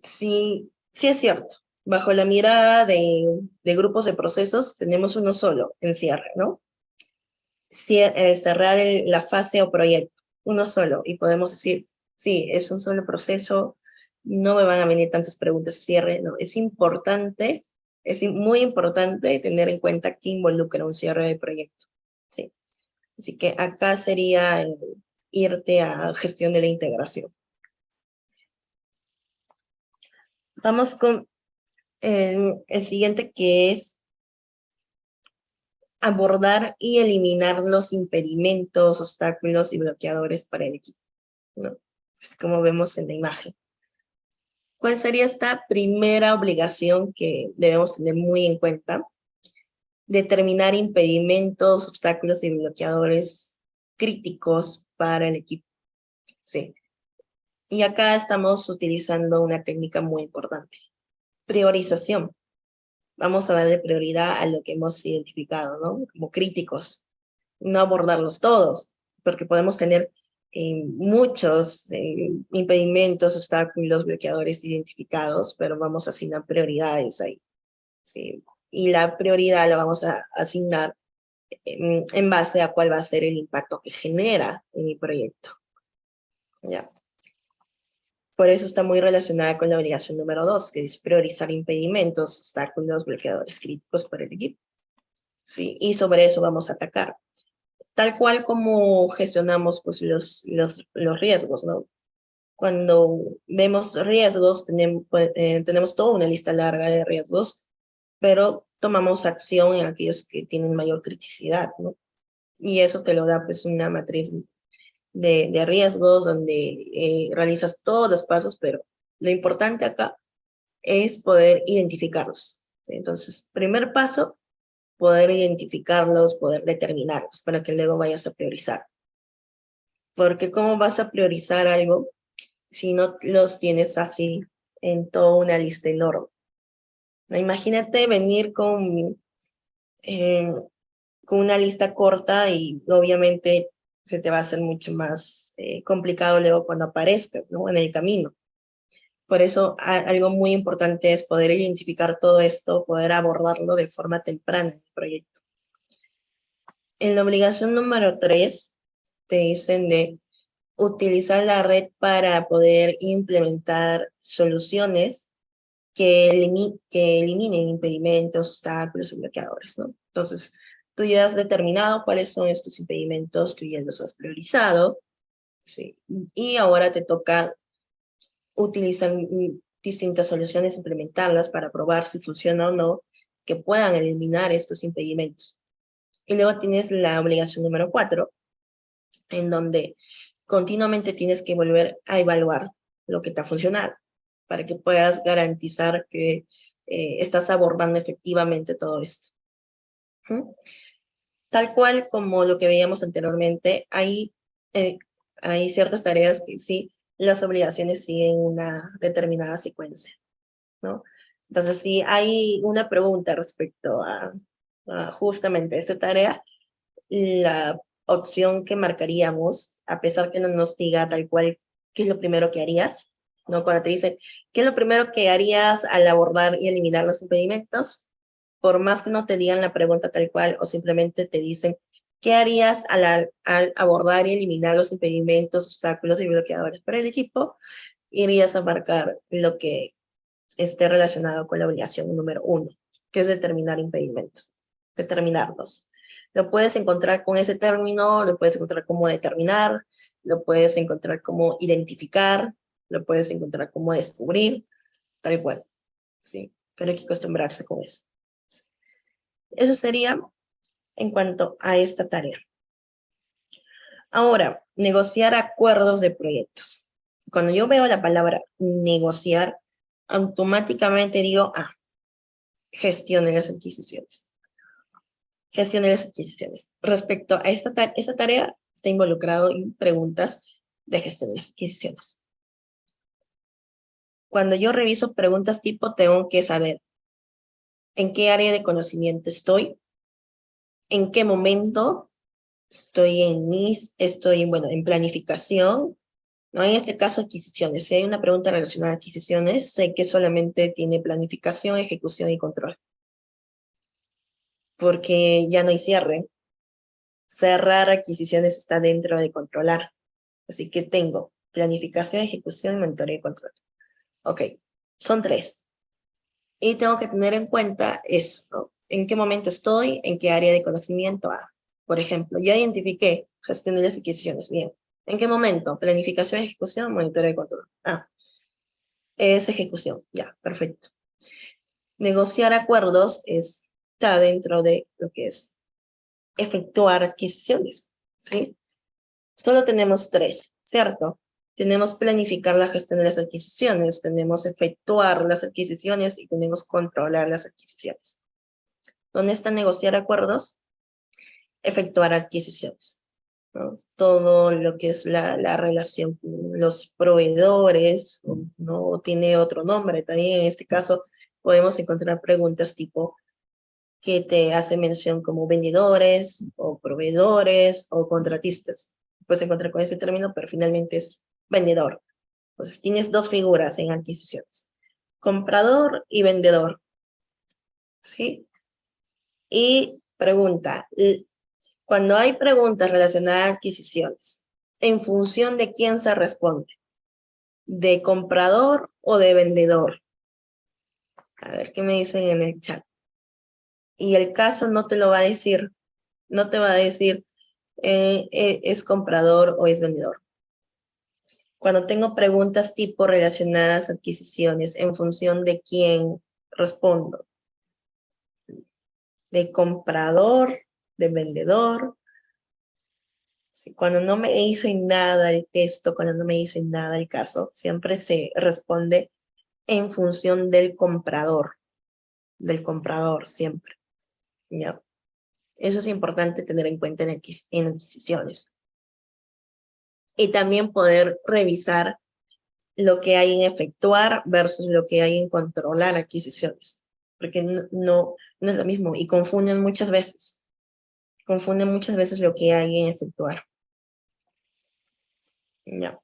sí es cierto, bajo la mirada de grupos de procesos, tenemos uno solo en cierre, ¿no? Cerrar la fase o proyecto, uno solo, y podemos decir, sí, es un solo proceso, no me van a venir tantas preguntas de cierre, no, es importante, es muy importante tener en cuenta que involucra un cierre de proyecto, ¿sí? Así que acá sería irte a gestión de la integración. Vamos con el siguiente, que es abordar y eliminar los impedimentos, obstáculos y bloqueadores para el equipo, ¿no? Es como vemos en la imagen. ¿Cuál sería esta primera obligación que debemos tener muy en cuenta? Determinar impedimentos, obstáculos y bloqueadores críticos para el equipo. Sí. Y acá estamos utilizando una técnica muy importante. Priorización. Vamos a darle prioridad a lo que hemos identificado, ¿no? Como críticos. No abordarlos todos, porque podemos tener muchos impedimentos, obstáculos, bloqueadores identificados, pero vamos a asignar prioridades ahí. ¿Sí? Y la prioridad la vamos a asignar en base a cuál va a ser el impacto que genera en mi proyecto. ¿Ya? Por eso está muy relacionada con la obligación número 2, que es priorizar impedimentos, obstáculos, bloqueadores críticos para el equipo. ¿Sí? Y sobre eso vamos a atacar. Tal cual como gestionamos pues, los riesgos, ¿no? Cuando vemos riesgos, tenemos toda una lista larga de riesgos, pero tomamos acción en aquellos que tienen mayor criticidad, ¿no? Y eso te lo da pues una matriz de riesgos donde realizas todos los pasos, pero lo importante acá es poder identificarlos. Entonces, primer paso, poder identificarlos, poder determinarlos, para que luego vayas a priorizar. Porque ¿cómo vas a priorizar algo si no los tienes así en toda una lista enorme? Imagínate venir eh, con una lista corta y obviamente se te va a hacer mucho más complicado luego cuando aparezca, ¿no? En el camino. Por eso algo muy importante es poder identificar todo esto, poder abordarlo de forma temprana en el proyecto. En la obligación número 3 te dicen de utilizar la red para poder implementar soluciones que eliminen impedimentos, obstáculos y bloqueadores, ¿no? Entonces, tú ya has determinado cuáles son estos impedimentos, tú ya los has priorizado, ¿sí? Y ahora te toca utilizar distintas soluciones, implementarlas para probar si funciona o no, que puedan eliminar estos impedimentos. Y luego tienes la obligación número 4, en donde continuamente tienes que volver a evaluar lo que te ha funcionado, para que puedas garantizar que estás abordando efectivamente todo esto. ¿Mm? Tal cual como lo que veíamos anteriormente, hay ciertas tareas que sí, las obligaciones siguen una determinada secuencia, ¿no? Entonces, si hay una pregunta respecto a justamente esta tarea, la opción que marcaríamos, a pesar que no nos diga tal cual qué es lo primero que harías, ¿no? Cuando te dicen, ¿qué es lo primero que harías al abordar y eliminar los impedimentos? por más que no te digan la pregunta tal cual o simplemente te dicen, ¿qué harías al abordar y eliminar los impedimentos, obstáculos y bloqueadores para el equipo? Irías a marcar lo que esté relacionado con la obligación número 1, que es determinar impedimentos, determinarlos. Lo puedes encontrar con ese término, lo puedes encontrar como determinar, lo puedes encontrar como identificar, lo puedes encontrar como descubrir, tal cual, ¿sí? Pero hay que acostumbrarse con eso. Eso sería en cuanto a esta tarea. Ahora, negociar acuerdos de proyectos. Cuando yo veo la palabra negociar, automáticamente digo, gestión de las adquisiciones. Gestión de las adquisiciones. Respecto a esta tarea, está involucrado en preguntas de gestión de las adquisiciones. Cuando yo reviso preguntas tipo, tengo que saber en qué área de conocimiento estoy, en qué momento estoy en planificación, ¿no? En este caso, adquisiciones. Si hay una pregunta relacionada a adquisiciones, sé que solamente tiene planificación, ejecución y control. Porque ya no hay cierre. Cerrar adquisiciones está dentro de controlar. Así que tengo planificación, ejecución, monitoreo y control. Ok, son 3. Y tengo que tener en cuenta eso, ¿no? ¿En qué momento estoy? ¿En qué área de conocimiento? Por ejemplo, ya identifiqué gestión de las adquisiciones. Bien. ¿En qué momento? Planificación, ejecución, monitoreo y control. Es ejecución. Ya, perfecto. Negociar acuerdos está dentro de lo que es efectuar adquisiciones, ¿sí? Solo tenemos 3, ¿cierto? Tenemos planificar la gestión de las adquisiciones, tenemos efectuar las adquisiciones y tenemos controlar las adquisiciones. ¿Dónde está negociar acuerdos? Efectuar adquisiciones, ¿no? Todo lo que es la relación con los proveedores, no tiene otro nombre. También en este caso podemos encontrar preguntas tipo que te hace mención como vendedores o proveedores o contratistas. Puedes encontrar con ese término, pero finalmente es vendedor. Entonces tienes 2 figuras en adquisiciones, comprador y vendedor, ¿sí? Y pregunta, cuando hay preguntas relacionadas a adquisiciones, ¿en función de quién se responde? ¿De comprador o de vendedor? A ver qué me dicen en el chat. Y el caso no te lo va a decir, no te va a decir es comprador o es vendedor. Cuando tengo preguntas tipo relacionadas a adquisiciones, ¿en función de quién respondo? ¿De comprador? ¿De vendedor? Sí, cuando no me dicen nada el texto, cuando no me dicen nada el caso, siempre se responde en función del comprador siempre, ¿ya? Eso es importante tener en cuenta en adquisiciones. Y también poder revisar lo que hay en efectuar versus lo que hay en controlar adquisiciones, porque no es lo mismo y confunden muchas veces lo que hay en efectuar. Ya.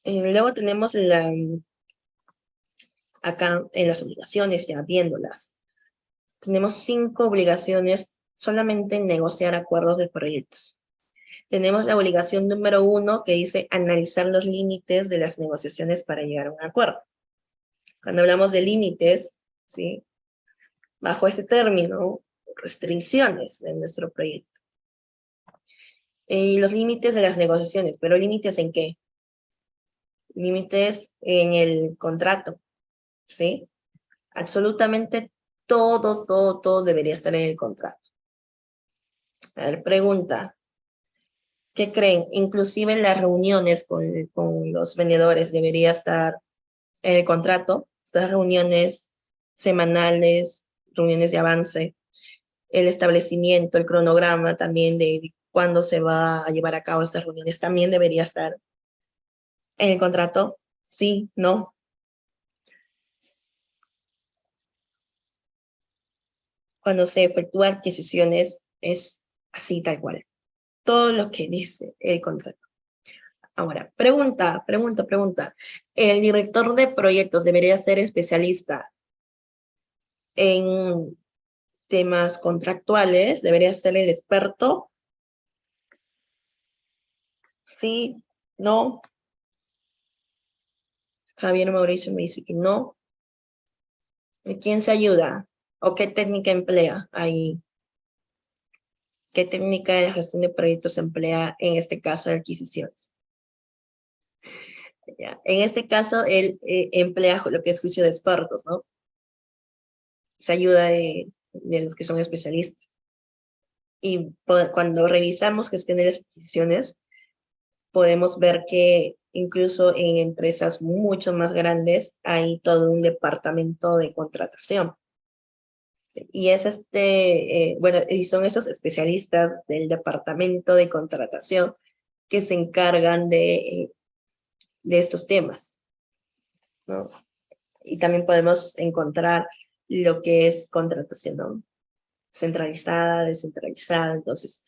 Luego tenemos acá en las obligaciones, ya viéndolas. Tenemos 5 obligaciones solamente en negociar acuerdos de proyectos. Tenemos la obligación número 1 que dice analizar los límites de las negociaciones para llegar a un acuerdo. Cuando hablamos de límites, ¿sí? Bajo ese término, restricciones de nuestro proyecto. Y los límites de las negociaciones, pero ¿límites en qué? Límites en el contrato, ¿sí? Absolutamente todo debería estar en el contrato. A ver, pregunta. ¿Qué creen? Inclusive en las reuniones con los vendedores debería estar en el contrato. Estas reuniones semanales, reuniones de avance, el establecimiento, el cronograma también de cuándo se va a llevar a cabo estas reuniones también debería estar en el contrato. Sí, no. Cuando se efectúan adquisiciones es así tal cual. Todo lo que dice el contrato. Ahora, pregunta. ¿El director de proyectos debería ser especialista en temas contractuales, debería ser el experto. Sí, no. Javier Mauricio me dice que no. ¿Quién se ayuda? ¿O qué técnica emplea ahí? ¿Qué técnica de gestión de proyectos se emplea en este caso de adquisiciones? ¿Ya? En este caso, él emplea lo que es juicio de expertos, ¿no? Se ayuda de los que son especialistas. Y cuando revisamos gestión de las adquisiciones, podemos ver que incluso en empresas mucho más grandes hay todo un departamento de contratación. Y es bueno, y son esos especialistas del departamento de contratación que se encargan de estos temas, ¿no? Y también podemos encontrar lo que es contratación, ¿no? Centralizada, descentralizada. Entonces,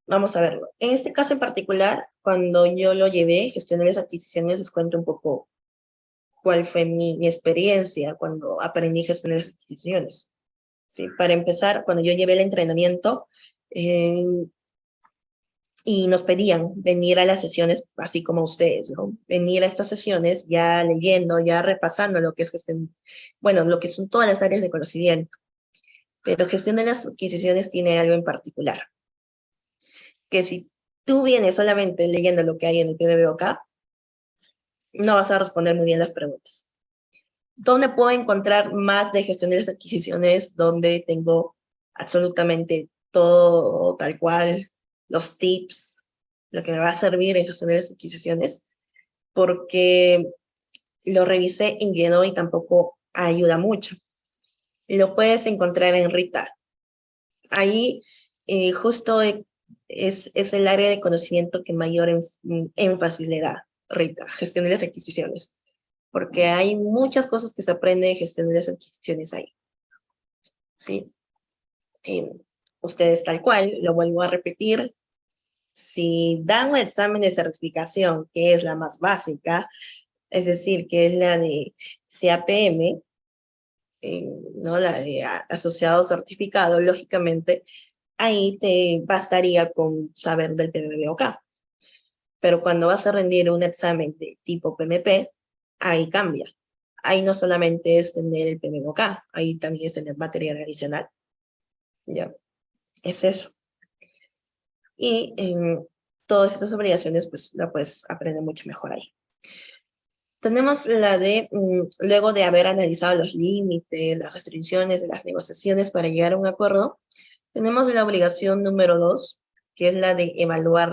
vamos a verlo. En este caso en particular, cuando yo lo llevé, gestioné las adquisiciones, les cuento un poco cuál fue mi experiencia cuando aprendí a gestionar las adquisiciones. ¿Sí? Para empezar, cuando yo llevé el entrenamiento, y nos pedían venir a las sesiones, así como ustedes, ¿no? Venir a estas sesiones ya leyendo, ya repasando lo que es gestión, bueno, lo que son todas las áreas de conocimiento. Pero gestión de las adquisiciones tiene algo en particular, que si tú vienes solamente leyendo lo que hay en el PMBOK, no vas a responder muy bien las preguntas. ¿Dónde puedo encontrar más de gestión de las adquisiciones? Donde tengo absolutamente todo tal cual, los tips, lo que me va a servir en gestión de las adquisiciones, porque lo revisé en lleno y tampoco ayuda mucho. Lo puedes encontrar en Rita. Ahí justo es el área de conocimiento que mayor énfasis le da Rita, gestión de las adquisiciones, porque hay muchas cosas que se aprende de gestión de las adquisiciones ahí. ¿Sí? Ustedes tal cual, lo vuelvo a repetir, si dan un examen de certificación, que es la más básica, es decir, que es la de CAPM, ¿no? La de asociado certificado, lógicamente, ahí te bastaría con saber del PMBOK. Pero cuando vas a rendir un examen de tipo PMP, ahí cambia. Ahí no solamente es tener el PMBOK, ahí también es tener material adicional. ¿Ya? Es eso. Y todas estas obligaciones, pues, la puedes aprender mucho mejor ahí. Tenemos la de, luego de haber analizado los límites, las restricciones de las negociaciones para llegar a un acuerdo, tenemos la obligación número 2, que es la de evaluar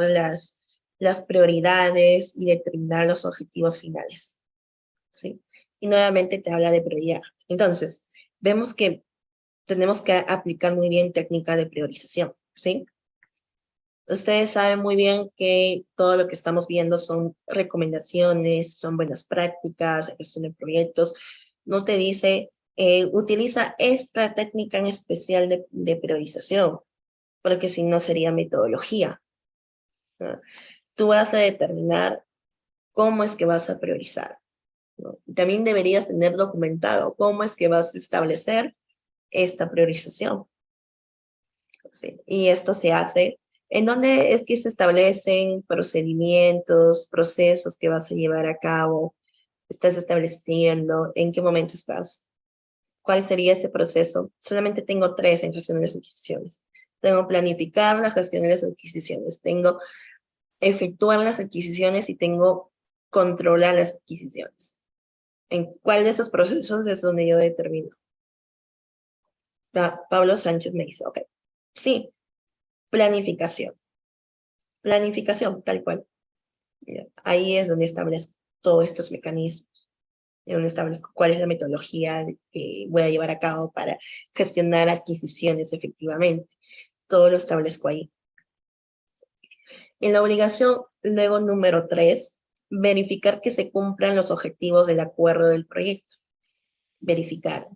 las prioridades y determinar los objetivos finales. ¿Sí? Y nuevamente te habla de prioridad. Entonces, vemos que tenemos que aplicar muy bien técnica de priorización. ¿Sí? Ustedes saben muy bien que todo lo que estamos viendo son recomendaciones, son buenas prácticas, gestión de proyectos. No te dice, utiliza esta técnica en especial de priorización, porque si no sería metodología, ¿no? Tú vas a determinar cómo es que vas a priorizar, ¿no? También deberías tener documentado cómo es que vas a establecer esta priorización. ¿Sí? Y esto se hace en donde es que se establecen procedimientos, procesos que vas a llevar a cabo, estás estableciendo, en qué momento estás, cuál sería ese proceso. Solamente tengo 3 en gestión de las adquisiciones. Tengo planificar la gestión de las adquisiciones, tengo efectuar las adquisiciones y tengo controlar las adquisiciones. ¿En cuál de estos procesos es donde yo determino? Pablo Sánchez me dice, ok, sí, planificación. Planificación, tal cual. Ahí es donde establezco todos estos mecanismos, donde establezco cuál es la metodología que voy a llevar a cabo para gestionar adquisiciones efectivamente. Todo lo establezco ahí. En la obligación, luego número 3, verificar que se cumplan los objetivos del acuerdo del proyecto. Verificar.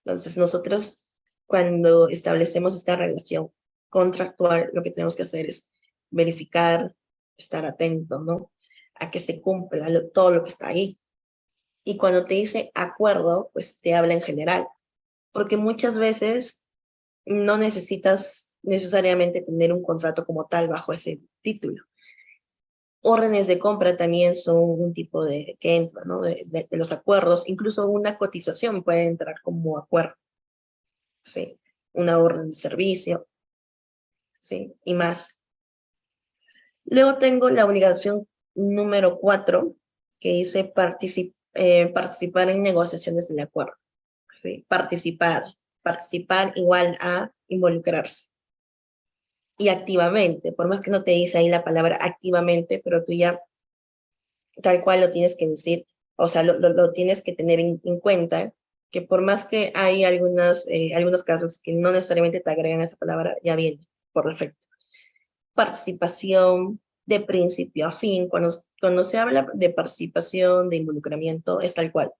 Entonces, nosotros cuando establecemos esta relación contractual, lo que tenemos que hacer es verificar, estar atento, ¿no? A que se cumpla todo lo que está ahí. Y cuando te dice acuerdo, pues te habla en general. porque muchas veces no necesitas necesariamente tener un contrato como tal bajo ese título. Órdenes de compra también son un tipo de que entra, ¿no? De los acuerdos, incluso una cotización puede entrar como acuerdo, ¿sí? Una orden de servicio, ¿sí? Y más. Luego tengo la obligación número 4, que dice participar en negociaciones del acuerdo. ¿Sí? Participar igual a involucrarse. Y activamente, por más que no te dice ahí la palabra activamente, pero tú ya tal cual lo tienes que decir, o sea, lo tienes que tener en cuenta, que por más que hay algunos casos que no necesariamente te agregan esa palabra, ya viene por defecto. Participación de principio a fin, cuando se habla de participación, de involucramiento, es tal cual,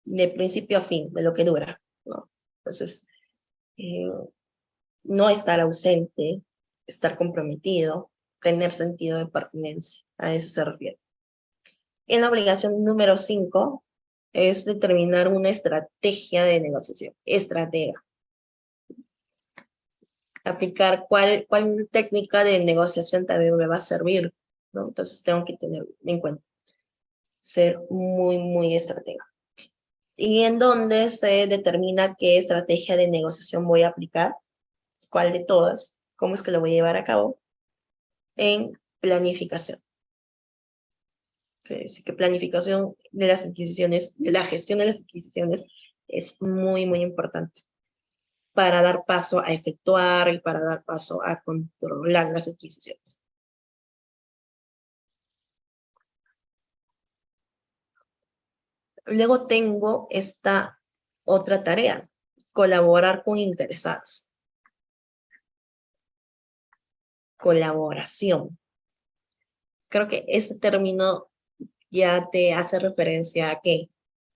de principio a fin, de lo que dura, ¿no? Entonces, eh, no estar ausente, estar comprometido, tener sentido de pertenencia, a eso se refiere. En la obligación número 5 es determinar una estrategia de negociación, estratega. Aplicar cuál técnica de negociación también me va a servir, ¿no? Entonces tengo que tener en cuenta, ser muy, muy estratega. Y en dónde se determina qué estrategia de negociación voy a aplicar, cuál de todas, cómo es que lo voy a llevar a cabo, en planificación. Así que planificación de las adquisiciones, de la gestión de las adquisiciones es muy, muy importante para dar paso a efectuar y para dar paso a controlar las adquisiciones. Luego tengo esta otra tarea, colaborar con interesados. Colaboración. Creo que ese término ya te hace referencia a que,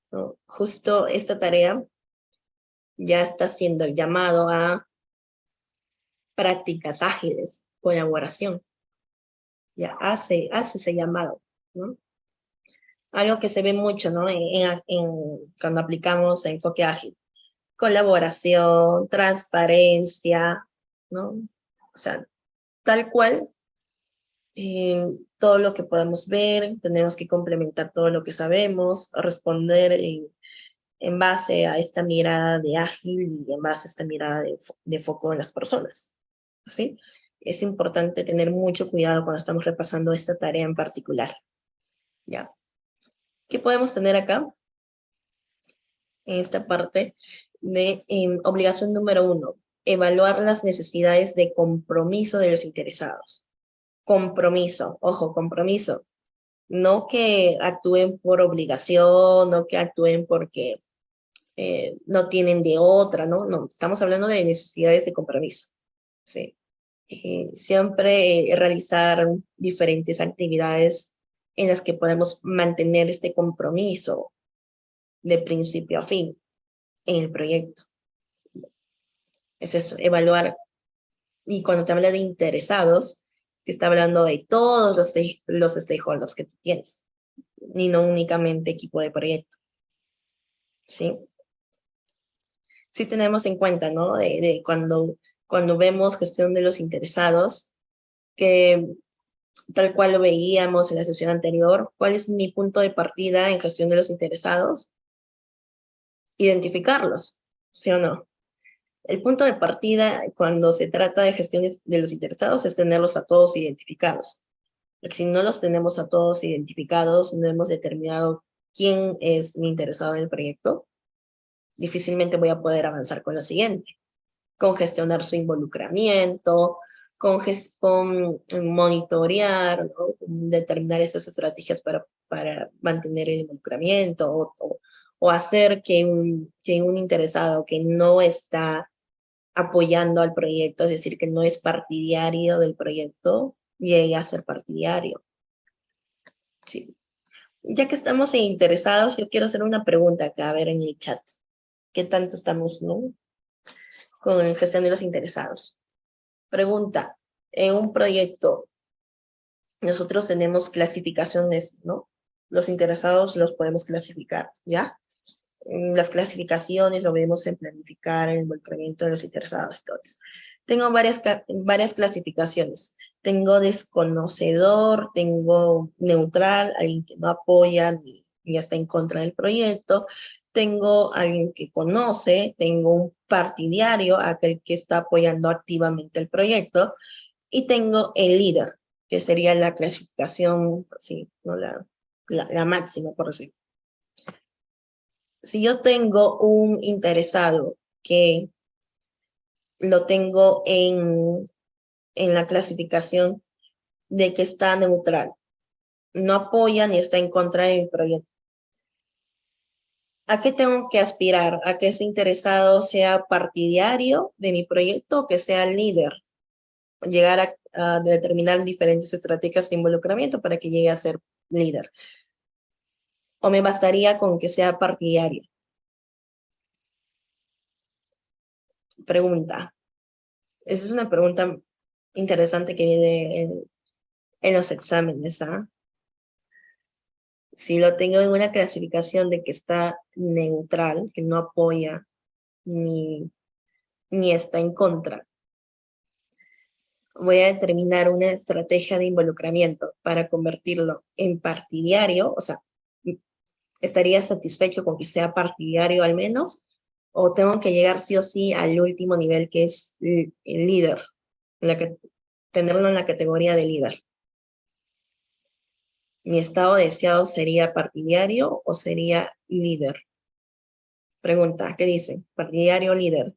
¿no? Justo esta tarea ya está haciendo el llamado a prácticas ágiles, colaboración. Ya hace ese llamado, ¿no? Algo que se ve mucho, ¿no? Cuando aplicamos enfoque ágil. Colaboración, transparencia, ¿no? O sea, tal cual, todo lo que podemos ver, tenemos que complementar todo lo que sabemos, responder en base a esta mirada de ágil y en base a esta mirada de foco en las personas, ¿sí? Es importante tener mucho cuidado cuando estamos repasando esta tarea en particular, ¿ya? ¿Qué podemos tener acá? En esta parte de obligación número 1, evaluar las necesidades de compromiso de los interesados. Compromiso, ojo, compromiso. No que actúen por obligación, no que actúen porque no tienen de otra, ¿no? No, estamos hablando de necesidades de compromiso, ¿sí? Siempre realizar diferentes actividades en las que podemos mantener este compromiso de principio a fin en el proyecto. Es eso, evaluar. Y cuando te habla de interesados, te está hablando de todos los stakeholders que tú tienes, y no únicamente equipo de proyecto, ¿sí? Sí tenemos en cuenta, ¿no? De cuando vemos gestión de los interesados, que tal cual lo veíamos en la sesión anterior, ¿cuál es mi punto de partida en gestión de los interesados? Identificarlos, ¿sí o no? El punto de partida cuando se trata de gestiones de los interesados es tenerlos a todos identificados. Porque si no los tenemos a todos identificados, no hemos determinado quién es mi interesado en el proyecto, difícilmente voy a poder avanzar con lo siguiente. Con gestionar su involucramiento, con monitorear, ¿no? Determinar estas estrategias para mantener el involucramiento o hacer que un interesado que no está apoyando al proyecto, es decir, que no es partidario del proyecto, llegue a ser partidario. Sí. Ya que estamos interesados, yo quiero hacer una pregunta acá, a ver en el chat. ¿Qué tanto estamos, no? Con gestión de los interesados. Pregunta, en un proyecto, nosotros tenemos clasificaciones, ¿no? Los interesados los podemos clasificar, ¿ya? las clasificaciones, lo vemos en planificar, el involucramiento de los interesados y todo eso. Tengo varias clasificaciones. Tengo desconocedor, tengo neutral, alguien que no apoya ni está en contra del proyecto. Tengo alguien que conoce, tengo un partidario, aquel que está apoyando activamente el proyecto. Y tengo el líder, que sería la clasificación, sí, ¿no? la máxima, por decirlo. Si yo tengo un interesado que lo tengo en la clasificación de que está neutral, no apoya ni está en contra de mi proyecto, ¿a qué tengo que aspirar? ¿A que ese interesado sea partidario de mi proyecto o que sea líder? Llegar a determinar diferentes estrategias de involucramiento para que llegue a ser líder. ¿O me bastaría con que sea partidario? Pregunta. Esa es una pregunta interesante que viene en los exámenes, ¿ah? Si lo tengo en una clasificación de que está neutral, que no apoya ni está en contra, voy a determinar una estrategia de involucramiento para convertirlo en partidario, o sea, ¿estaría satisfecho con que sea partidario al menos? ¿O tengo que llegar sí o sí al último nivel, que es el líder, tenerlo en la categoría de líder? ¿Mi estado deseado sería partidario o sería líder? Pregunta, ¿qué dice? ¿Partidario o líder?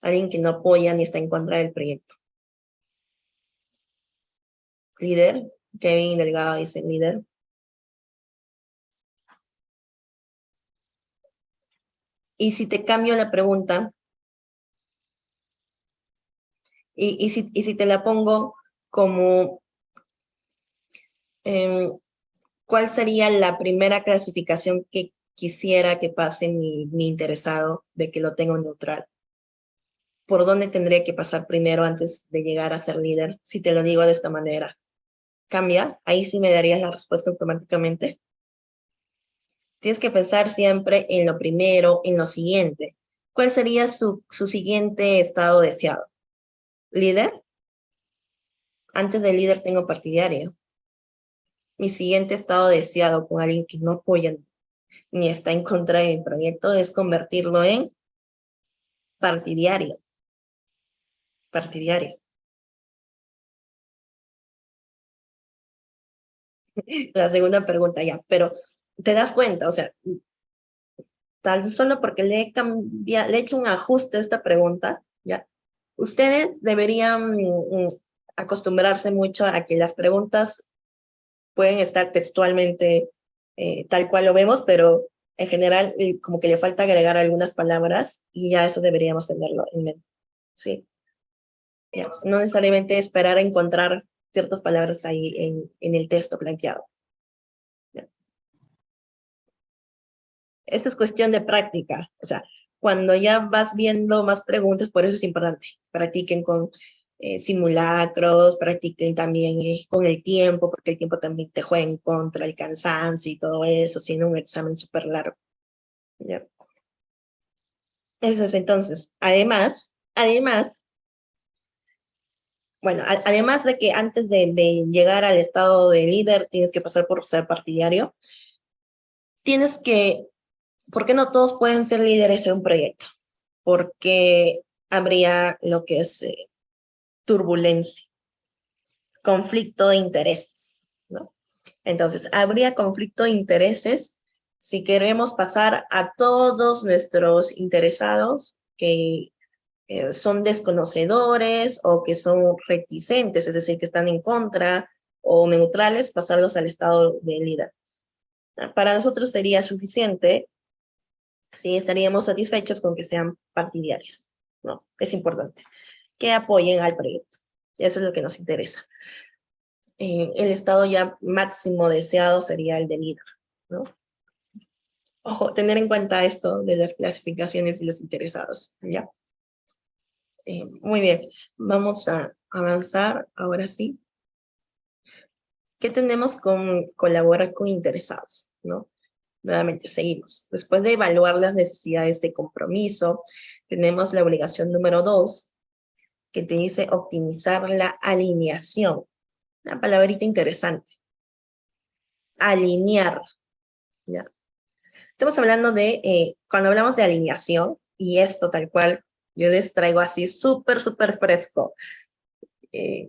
Alguien que no apoya ni está en contra del proyecto. Líder, Kevin Delgado dice líder. Y si te cambio la pregunta, y si te la pongo como, ¿cuál sería la primera clasificación que quisiera que pase mi interesado de que lo tengo neutral? ¿Por dónde tendría que pasar primero antes de llegar a ser líder? Si te lo digo de esta manera. ¿Cambia? Ahí sí me darías la respuesta automáticamente. Tienes que pensar siempre en lo primero, en lo siguiente. ¿Cuál sería su siguiente estado deseado? ¿Líder? Antes de líder tengo partidario. Mi siguiente estado deseado con alguien que no apoya ni está en contra de mi proyecto es convertirlo en partidario. Partidario. La segunda pregunta ya, pero te das cuenta, o sea, tal solo porque le he hecho un ajuste a esta pregunta, ya. Ustedes deberían acostumbrarse mucho a que las preguntas pueden estar textualmente tal cual lo vemos, pero en general como que le falta agregar algunas palabras y ya eso deberíamos tenerlo en mente, ¿sí? Ya, no necesariamente esperar a encontrar ciertas palabras ahí en el texto planteado. Ya. Esto es cuestión de práctica, o sea, cuando ya vas viendo más preguntas, por eso es importante, practiquen con simulacros, practiquen también con el tiempo, porque el tiempo también te juega en contra, el cansancio y todo eso, siendo un examen súper largo. ¿Ya? Eso es entonces. Además, bueno, además de que antes de llegar al estado de líder tienes que pasar por ser partidario, tienes que, ¿por qué no todos pueden ser líderes en un proyecto? Porque habría lo que es turbulencia, conflicto de intereses, ¿no? Entonces, habría conflicto de intereses si queremos pasar a todos nuestros interesados que son desconocedores o que son reticentes, es decir, que están en contra o neutrales, pasarlos al estado de líder. Para nosotros sería suficiente si estaríamos satisfechos con que sean partidarios, ¿no? Es importante que apoyen al proyecto. Eso es lo que nos interesa. El estado ya máximo deseado sería el de líder, ¿no? Ojo, tener en cuenta esto de las clasificaciones y los interesados, ¿ya? Muy bien, vamos a avanzar ahora sí. ¿Qué tenemos con colaborar con interesados, no? Nuevamente, seguimos. Después de evaluar las necesidades de compromiso, tenemos la obligación número 2, que te dice optimizar la alineación. Una palabrita interesante. Alinear. ¿Ya? Estamos hablando de, cuando hablamos de alineación, y esto tal cual, yo les traigo así súper fresco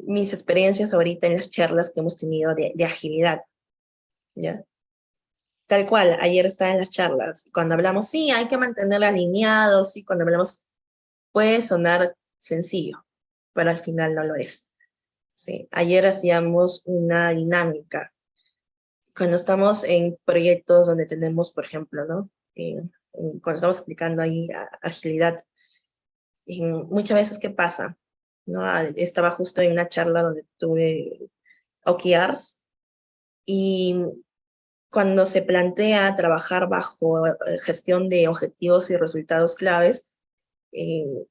mis experiencias ahorita en las charlas que hemos tenido de agilidad, ¿ya? Tal cual, ayer estaba en las charlas, cuando hablamos, sí, hay que mantener alineados, sí, cuando hablamos, puede sonar sencillo, pero al final no lo es, ¿sí? Ayer hacíamos una dinámica, cuando estamos en proyectos donde tenemos, por ejemplo, ¿no? Cuando estamos aplicando ahí agilidad, muchas veces, ¿qué pasa? ¿No? Estaba justo en una charla donde tuve OKRs, y cuando se plantea trabajar bajo gestión de objetivos y resultados claves, eh,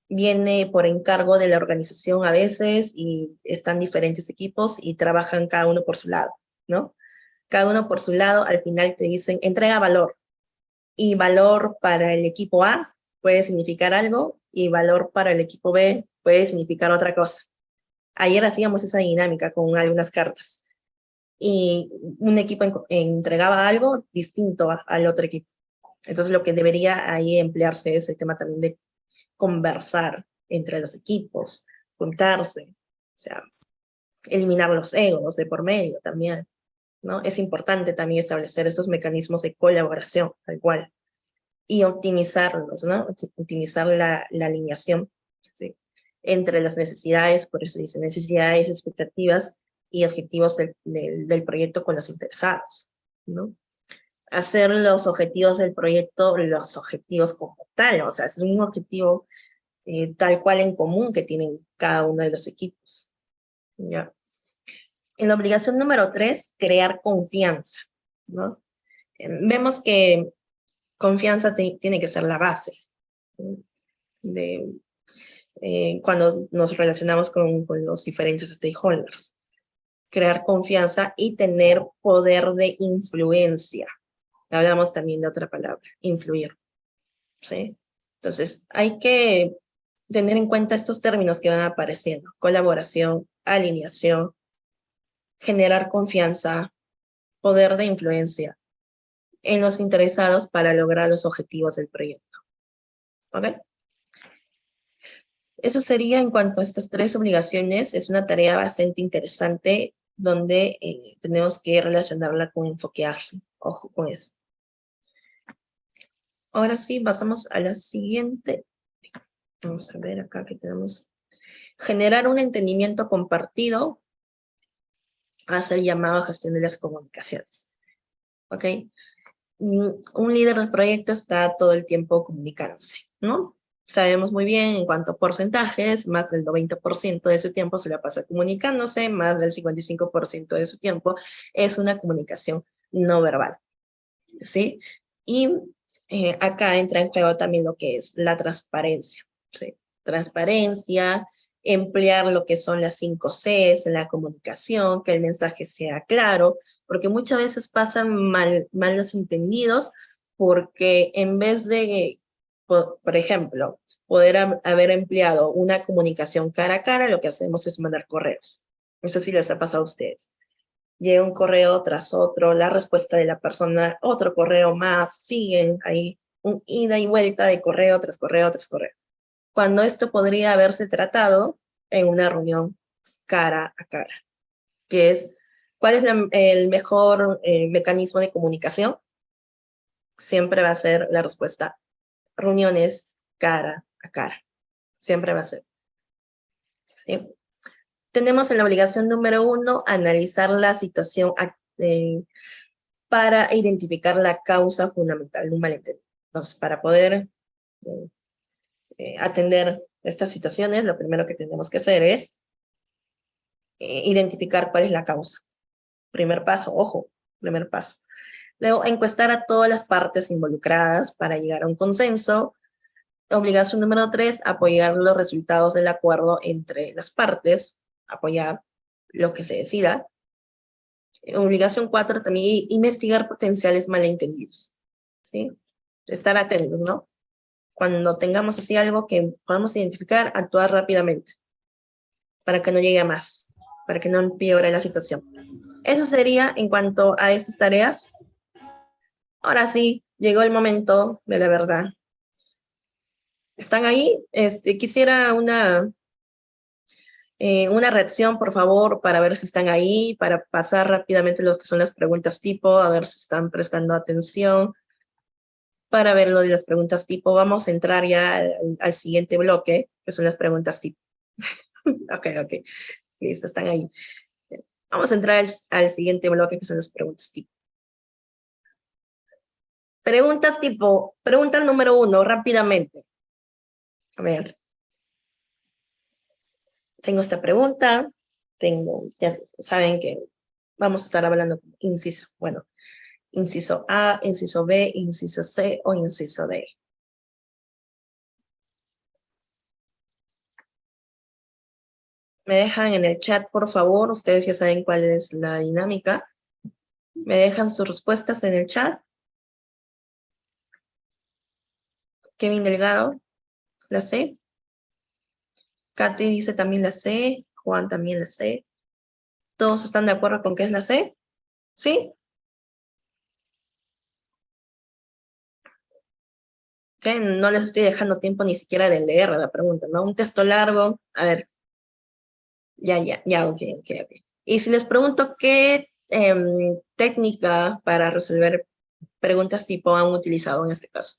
viene por encargo de la organización a veces y están diferentes equipos y trabajan cada uno por su lado, ¿no? Cada uno por su lado, al final te dicen, entrega valor. Y valor para el equipo A puede significar algo y valor para el equipo B puede significar otra cosa. Ayer hacíamos esa dinámica con algunas cartas. Y un equipo entregaba algo distinto al otro equipo. Entonces lo que debería ahí emplearse es el tema también de conversar entre los equipos, juntarse, o sea, eliminar los egos de por medio también, ¿no? Es importante también establecer estos mecanismos de colaboración, tal cual, y optimizarlos, ¿no? Optimizar la alineación, ¿sí? Entre las necesidades, por eso dice necesidades, expectativas y objetivos del proyecto con los interesados, ¿no? Hacer los objetivos del proyecto los objetivos como tal, o sea, es un objetivo tal cual en común que tienen cada uno de los equipos, ¿ya? En la obligación número 3, crear confianza, ¿no? Vemos que confianza tiene que ser la base, ¿no? De, cuando nos relacionamos con los diferentes stakeholders. Crear confianza y tener poder de influencia. Hablamos también de otra palabra, influir, ¿sí? Entonces, hay que tener en cuenta estos términos que van apareciendo: colaboración, alineación, generar confianza, poder de influencia en los interesados para lograr los objetivos del proyecto. ¿Ok? Eso sería en cuanto a estas 3 obligaciones. Es una tarea bastante interesante donde tenemos que relacionarla con enfoque ágil. Ojo con eso. Ahora sí, pasamos a la siguiente. Vamos a ver acá que tenemos. Generar un entendimiento compartido hace el llamado a gestión de las comunicaciones. ¿Ok? Un líder del proyecto está todo el tiempo comunicándose, ¿no? Sabemos muy bien en cuanto a porcentajes, más del 90% de su tiempo se la pasa comunicándose, más del 55% de su tiempo es una comunicación no verbal, ¿sí? Y acá entra en juego también lo que es la transparencia, ¿sí? Transparencia, emplear lo que son las 5 Cs en la comunicación, que el mensaje sea claro, porque muchas veces pasan malos entendidos, porque en vez de, por ejemplo, poder haber empleado una comunicación cara a cara, lo que hacemos es mandar correos. No sé si les ha pasado a ustedes. Llega un correo tras otro, la respuesta de la persona, otro correo más, siguen ahí, un ida y vuelta de correo tras correo tras correo. Cuando esto podría haberse tratado en una reunión cara a cara, que es, ¿cuál es el mejor mecanismo de comunicación? Siempre va a ser la respuesta, reuniones cara a cara, siempre va a ser. ¿Sí? Tenemos en la obligación número 1, analizar la situación para identificar la causa fundamental de un malentendido. Entonces, para poder atender estas situaciones, lo primero que tenemos que hacer es identificar cuál es la causa. Primer paso, ojo, primer paso. Luego, encuestar a todas las partes involucradas para llegar a un consenso. Obligación número 3, apoyar los resultados del acuerdo entre las partes, apoyar lo que se decida. Obligación 4 también, investigar potenciales malentendidos, ¿sí? Estar atentos, ¿no? Cuando tengamos así algo que podamos identificar, actuar rápidamente, para que no llegue a más, para que no empeore la situación. Eso sería en cuanto a estas tareas. Ahora sí, llegó el momento de la verdad. ¿Están ahí? Quisiera una reacción, por favor, para ver si están ahí, para pasar rápidamente lo que son las preguntas tipo, a ver si están prestando atención. Para ver lo de las preguntas tipo, vamos a entrar ya al siguiente bloque, que son las preguntas tipo. Ok, listo, están ahí. Vamos a entrar al siguiente bloque, que son las preguntas tipo. Preguntas tipo, pregunta número 1, rápidamente. A ver, tengo esta pregunta, ya saben que vamos a estar hablando inciso. Bueno, inciso A, inciso B, inciso C o inciso D. Me dejan en el chat, por favor, ustedes ya saben cuál es la dinámica. Me dejan sus respuestas en el chat. Kevin Delgado, la C. Katy dice también la C. Juan también la C. ¿Todos están de acuerdo con que es la C? ¿Sí? ¿Qué? No les estoy dejando tiempo ni siquiera de leer la pregunta, ¿no? Un texto largo. A ver, ya, ok. Y si les pregunto qué técnica para resolver preguntas tipo han utilizado en este caso.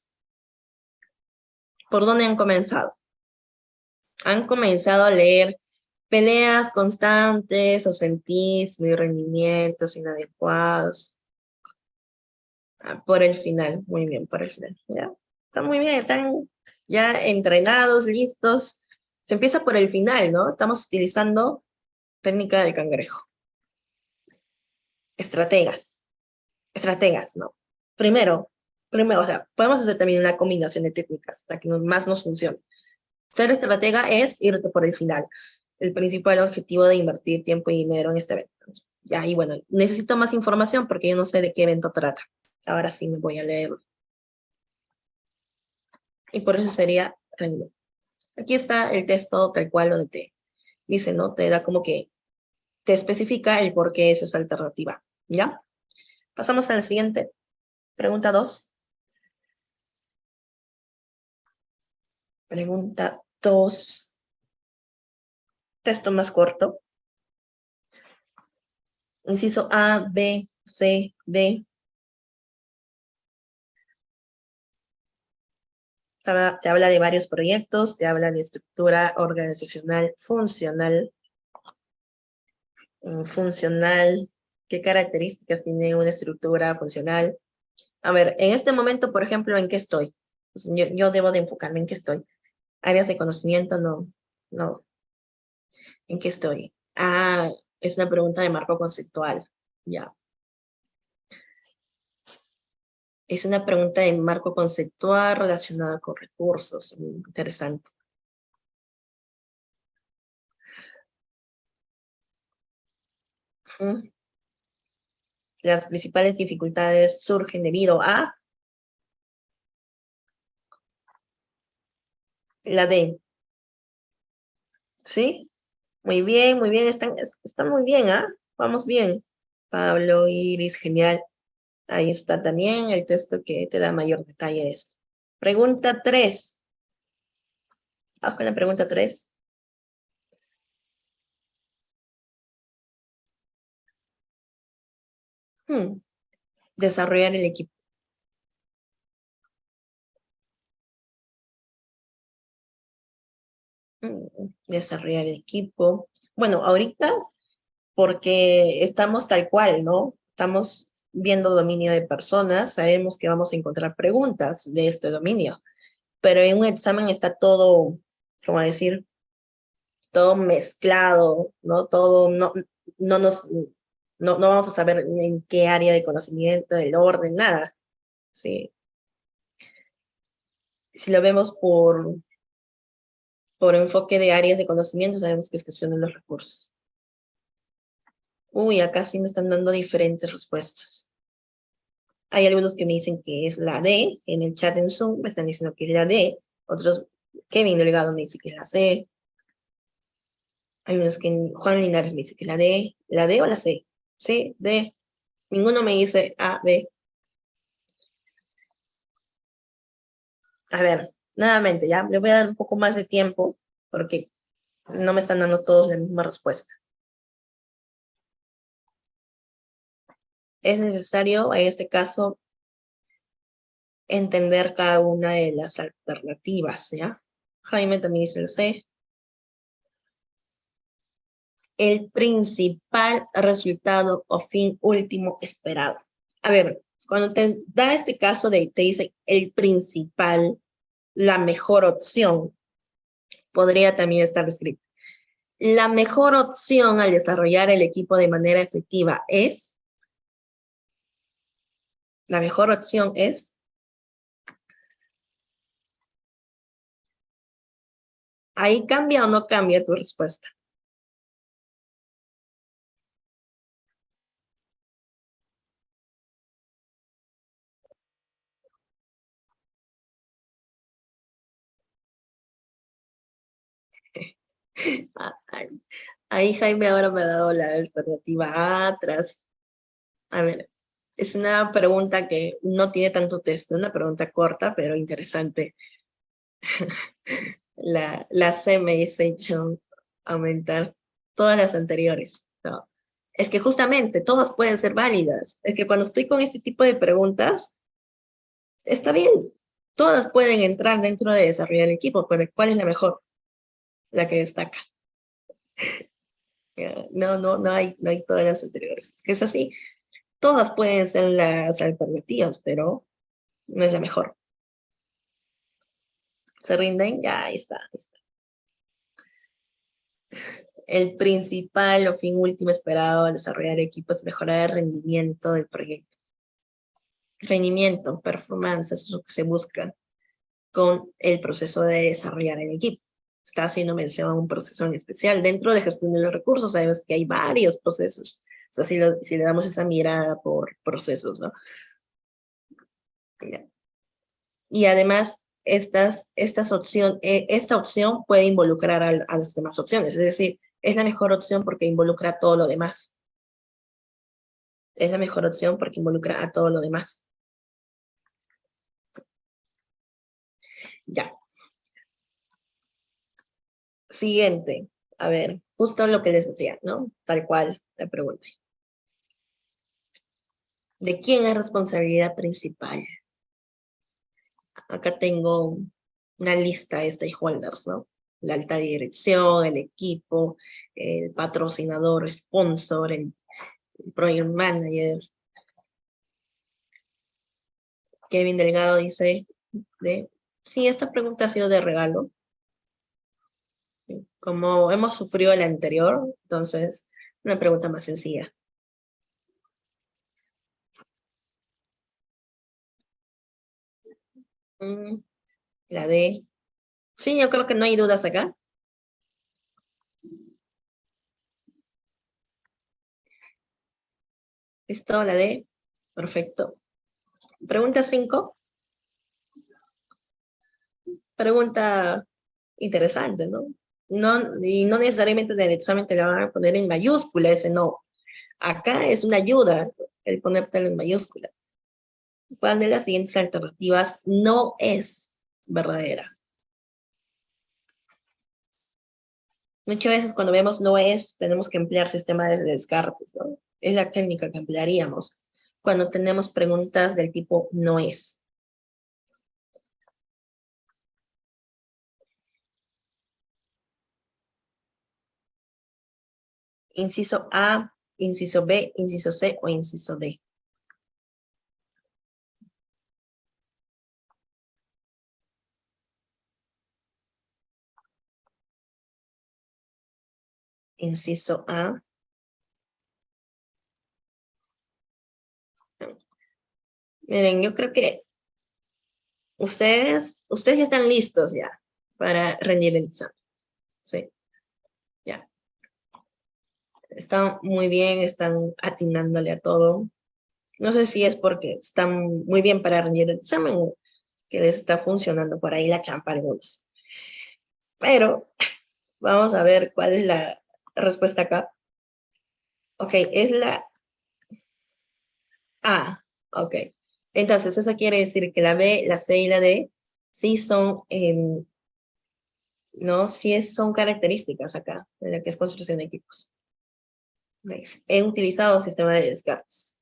¿Por dónde han comenzado? Han comenzado a leer peleas constantes, ausentismo y rendimientos inadecuados. Por el final, muy bien, por el final. Ya, están muy bien, están ya entrenados, listos. Se empieza por el final, ¿no? Estamos utilizando técnica del cangrejo. Estrategas, ¿no? Primero, o sea, podemos hacer también una combinación de técnicas, la que más nos funcione. Ser estratega es irte por el final. El principal objetivo de invertir tiempo y dinero en este evento. Ya, y bueno, necesito más información porque yo no sé de qué evento trata. Ahora sí me voy a leer. Y por eso sería rendimiento. Aquí está el texto tal cual lo de te dice, ¿no? Te da como que te especifica el por qué es esa alternativa. ¿Ya? Pasamos a la siguiente. Pregunta 2. Pregunta 2. Texto más corto. Inciso A, B, C, D. Te habla de varios proyectos, te habla de estructura organizacional funcional. Funcional, ¿qué características tiene una estructura funcional? A ver, en este momento, por ejemplo, ¿en qué estoy? Pues yo debo de enfocarme en qué estoy. Áreas de conocimiento, no. ¿En qué estoy? Es una pregunta de marco conceptual, ya. Es una pregunta de marco conceptual relacionada con recursos, interesante. Las principales dificultades surgen debido a la D. ¿Sí? Muy bien, están muy bien, ¿ah? Vamos bien. Pablo, Iris, genial. Ahí está también el texto que te da mayor detalle de esto. Pregunta 3. Vamos con la pregunta 3. Desarrollar el equipo. Desarrollar el equipo. Bueno, ahorita, porque estamos tal cual, ¿no? Estamos viendo dominio de personas, sabemos que vamos a encontrar preguntas de este dominio, pero en un examen está todo, ¿cómo decir? Todo mezclado, ¿no? Todo, no nos, no vamos a saber en qué área de conocimiento, del orden, nada. Sí. Si lo vemos por enfoque de áreas de conocimiento, sabemos que es cuestión de los recursos. Uy, acá sí me están dando diferentes respuestas. Hay algunos que me dicen que es la D, en el chat en Zoom me están diciendo que es la D, otros, Kevin Delgado me dice que es la C, hay unos que Juan Linares me dice que es la D o la C, C, D, ninguno me dice A, B. A ver, nuevamente, ya, le voy a dar un poco más de tiempo, porque no me están dando todos la misma respuesta. Es necesario, en este caso, entender cada una de las alternativas, ¿ya? Jaime también dice la C. El principal resultado o fin último esperado. A ver, cuando te da este caso de, te dice el principal, la mejor opción, podría también estar escrito. La mejor opción al desarrollar el equipo de manera efectiva es, la mejor opción es, ahí cambia o no cambia tu respuesta. Ahí Jaime ahora me ha dado la alternativa A atrás. A ver, es una pregunta que no tiene tanto texto, una pregunta corta, pero interesante. La C me dice yo aumentar todas las anteriores. No. Es que justamente todas pueden ser válidas. Es que cuando estoy con este tipo de preguntas, está bien. Todas pueden entrar dentro de desarrollar el equipo, pero ¿cuál es la mejor? La que destaca. No hay todas las anteriores. Es que es así. Todas pueden ser las alternativas, pero no es la mejor. ¿Se rinden? Ya, ahí está. El principal o fin último esperado al desarrollar equipos es mejorar el rendimiento del proyecto. Rendimiento, performance, es lo que se busca con el proceso de desarrollar el equipo. Está haciendo mención a un proceso en especial. Dentro de gestión de los recursos sabemos que hay varios procesos. O sea, si le damos esa mirada por procesos, ¿no? Y además, esta opción puede involucrar a las demás opciones. Es decir, es la mejor opción porque involucra todo lo demás. Es la mejor opción porque involucra a todo lo demás. Ya. Siguiente. A ver, justo lo que les decía, ¿no? Tal cual la pregunta. ¿De quién es responsabilidad principal? Acá tengo una lista de stakeholders, ¿no? La alta dirección, el equipo, el patrocinador, sponsor, el project manager. Kevin Delgado dice, sí, esta pregunta ha sido de regalo. Como hemos sufrido la anterior, entonces, una pregunta más sencilla. La D. Sí, yo creo que no hay dudas acá. ¿Listo? La D. Perfecto. Pregunta 5. Pregunta interesante, ¿no? Y no necesariamente en el examen te la van a poner en mayúscula, ese no. Acá es una ayuda el ponértelo en mayúscula. ¿Cuál de las siguientes alternativas no es verdadera? Muchas veces cuando vemos no es, tenemos que emplear sistemas de descartes, ¿no? Es la técnica que emplearíamos cuando tenemos preguntas del tipo no es. Inciso A, inciso B, inciso C o inciso D. Inciso A. Miren, yo creo que ustedes ya están listos ya para rendir el examen. Sí, ya. Están muy bien, están atinándole a todo. No sé si es porque están muy bien para rendir el examen o que les está funcionando por ahí la champa a algunos. Pero vamos a ver cuál es la respuesta acá. Ok, es la A. Ok. Entonces, eso quiere decir que la B, la C y la D sí son, no, sí son características acá, en la que es construcción de equipos. ¿Veis? He utilizado sistema de descartes.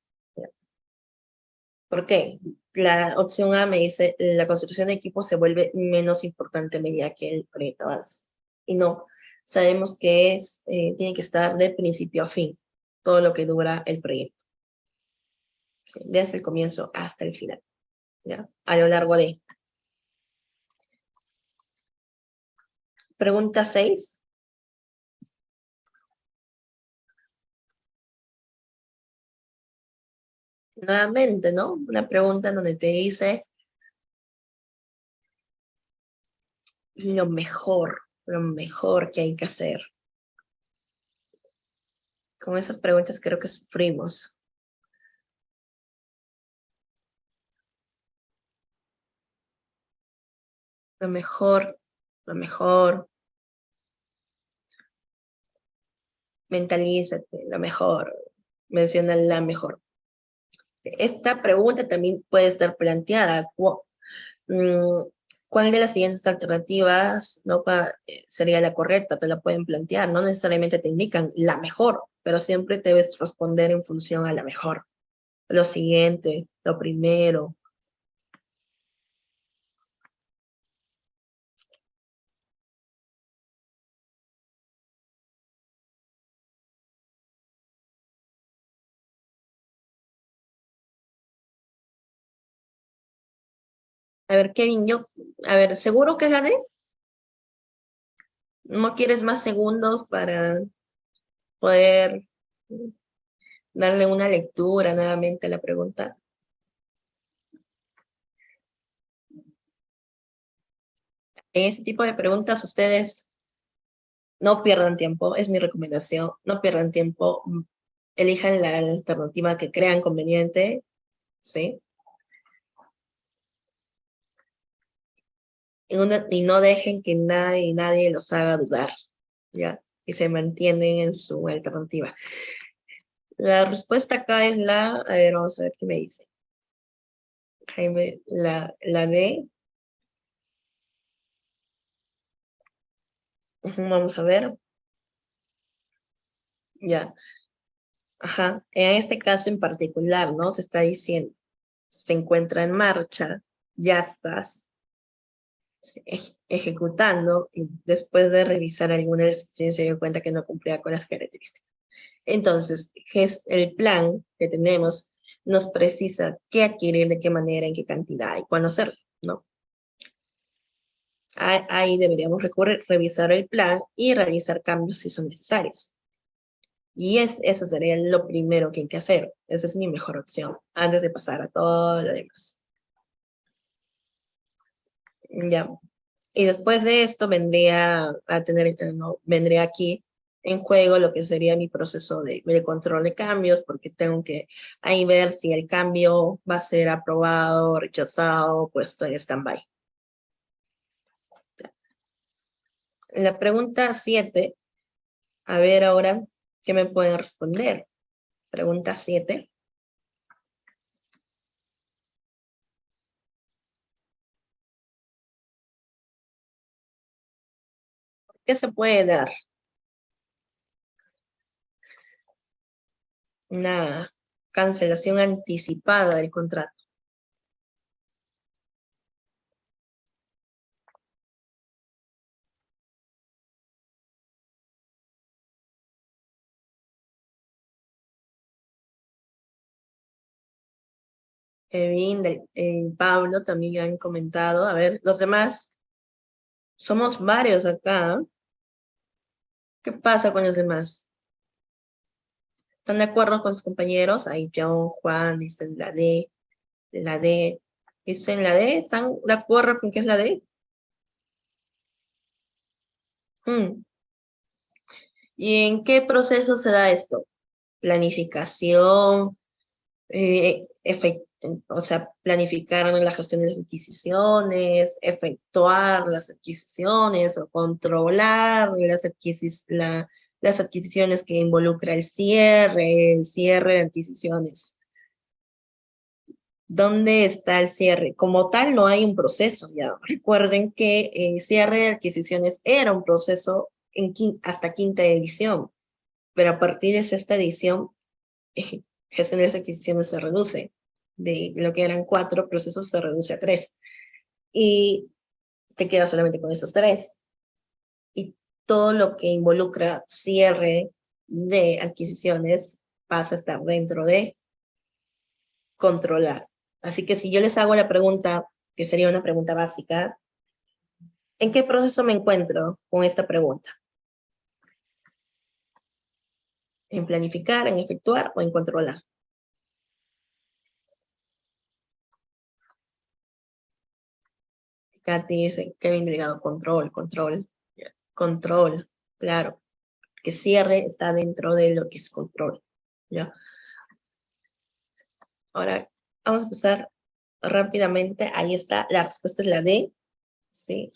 ¿Por qué? La opción A me dice, la construcción de equipos se vuelve menos importante a medida que el proyecto avanza. Y no, sabemos que tiene que estar de principio a fin, todo lo que dura el proyecto. ¿Sí? Desde el comienzo hasta el final, ¿ya? A lo largo de. Pregunta 6. Nuevamente, ¿no? Una pregunta en donde te dice lo mejor que hay que hacer. Con esas preguntas creo que sufrimos. Lo mejor, lo mejor. Mentalízate, lo mejor. Menciona la mejor. Esta pregunta también puede estar planteada. ¿Cuál de las siguientes alternativas no sería la correcta? Te la pueden plantear. No necesariamente te indican la mejor, pero siempre debes responder en función a la mejor. Lo siguiente, lo primero. A ver, Kevin, a ver, ¿seguro que es la D? ¿No quieres más segundos para poder darle una lectura nuevamente a la pregunta? En este tipo de preguntas ustedes no pierdan tiempo, es mi recomendación, no pierdan tiempo, elijan la alternativa que crean conveniente, ¿sí? Y no dejen que nadie los haga dudar, ¿ya? Y se mantienen en su alternativa. La respuesta acá es a ver, vamos a ver qué me dice. Jaime, la D. Vamos a ver. Ya. Ajá. En este caso en particular, ¿no? Te está diciendo, se encuentra en marcha, ya estás ejecutando y después de revisar alguna descripción se dio cuenta que no cumplía con las características. Entonces, el plan que tenemos nos precisa qué adquirir, de qué manera, en qué cantidad y cuándo hacerlo, ¿no? Ahí deberíamos revisar el plan y realizar cambios si son necesarios. Y eso sería lo primero que hay que hacer. Esa es mi mejor opción, antes de pasar a todo lo demás. Ya. Y después de esto vendría aquí en juego lo que sería mi proceso de control de cambios, porque tengo que ahí ver si el cambio va a ser aprobado, rechazado, puesto en stand-by. La pregunta 7, a ver ahora qué me pueden responder. Pregunta 7. ¿Qué se puede dar? Una cancelación anticipada del contrato. Kevin, Pablo también han comentado. A ver, los demás, somos varios acá. ¿Qué pasa con los demás? ¿Están de acuerdo con sus compañeros? Ahí John, Juan, dicen la D. ¿Dicen la D? ¿Están de acuerdo con qué es la D? ¿Y en qué proceso se da esto? Planificación, o sea, planificar la gestión de las adquisiciones, efectuar las adquisiciones o controlar las adquisiciones que involucra el cierre de adquisiciones. ¿Dónde está el cierre? Como tal, no hay un proceso ya. Recuerden que el cierre de adquisiciones era un proceso hasta quinta edición, pero a partir de sexta edición, gestión de las adquisiciones se reduce. De lo que eran 4 procesos se reduce a 3. Y te quedas solamente con esos 3. Y todo lo que involucra cierre de adquisiciones pasa a estar dentro de controlar. Así que si yo les hago la pregunta, que sería una pregunta básica, ¿en qué proceso me encuentro con esta pregunta? ¿En planificar, en efectuar o en controlar? Katy dice, Kevin Delgado, control, claro, que cierre está dentro de lo que es control, ¿ya? Ahora, vamos a empezar rápidamente, ahí está, la respuesta es la D, ¿sí?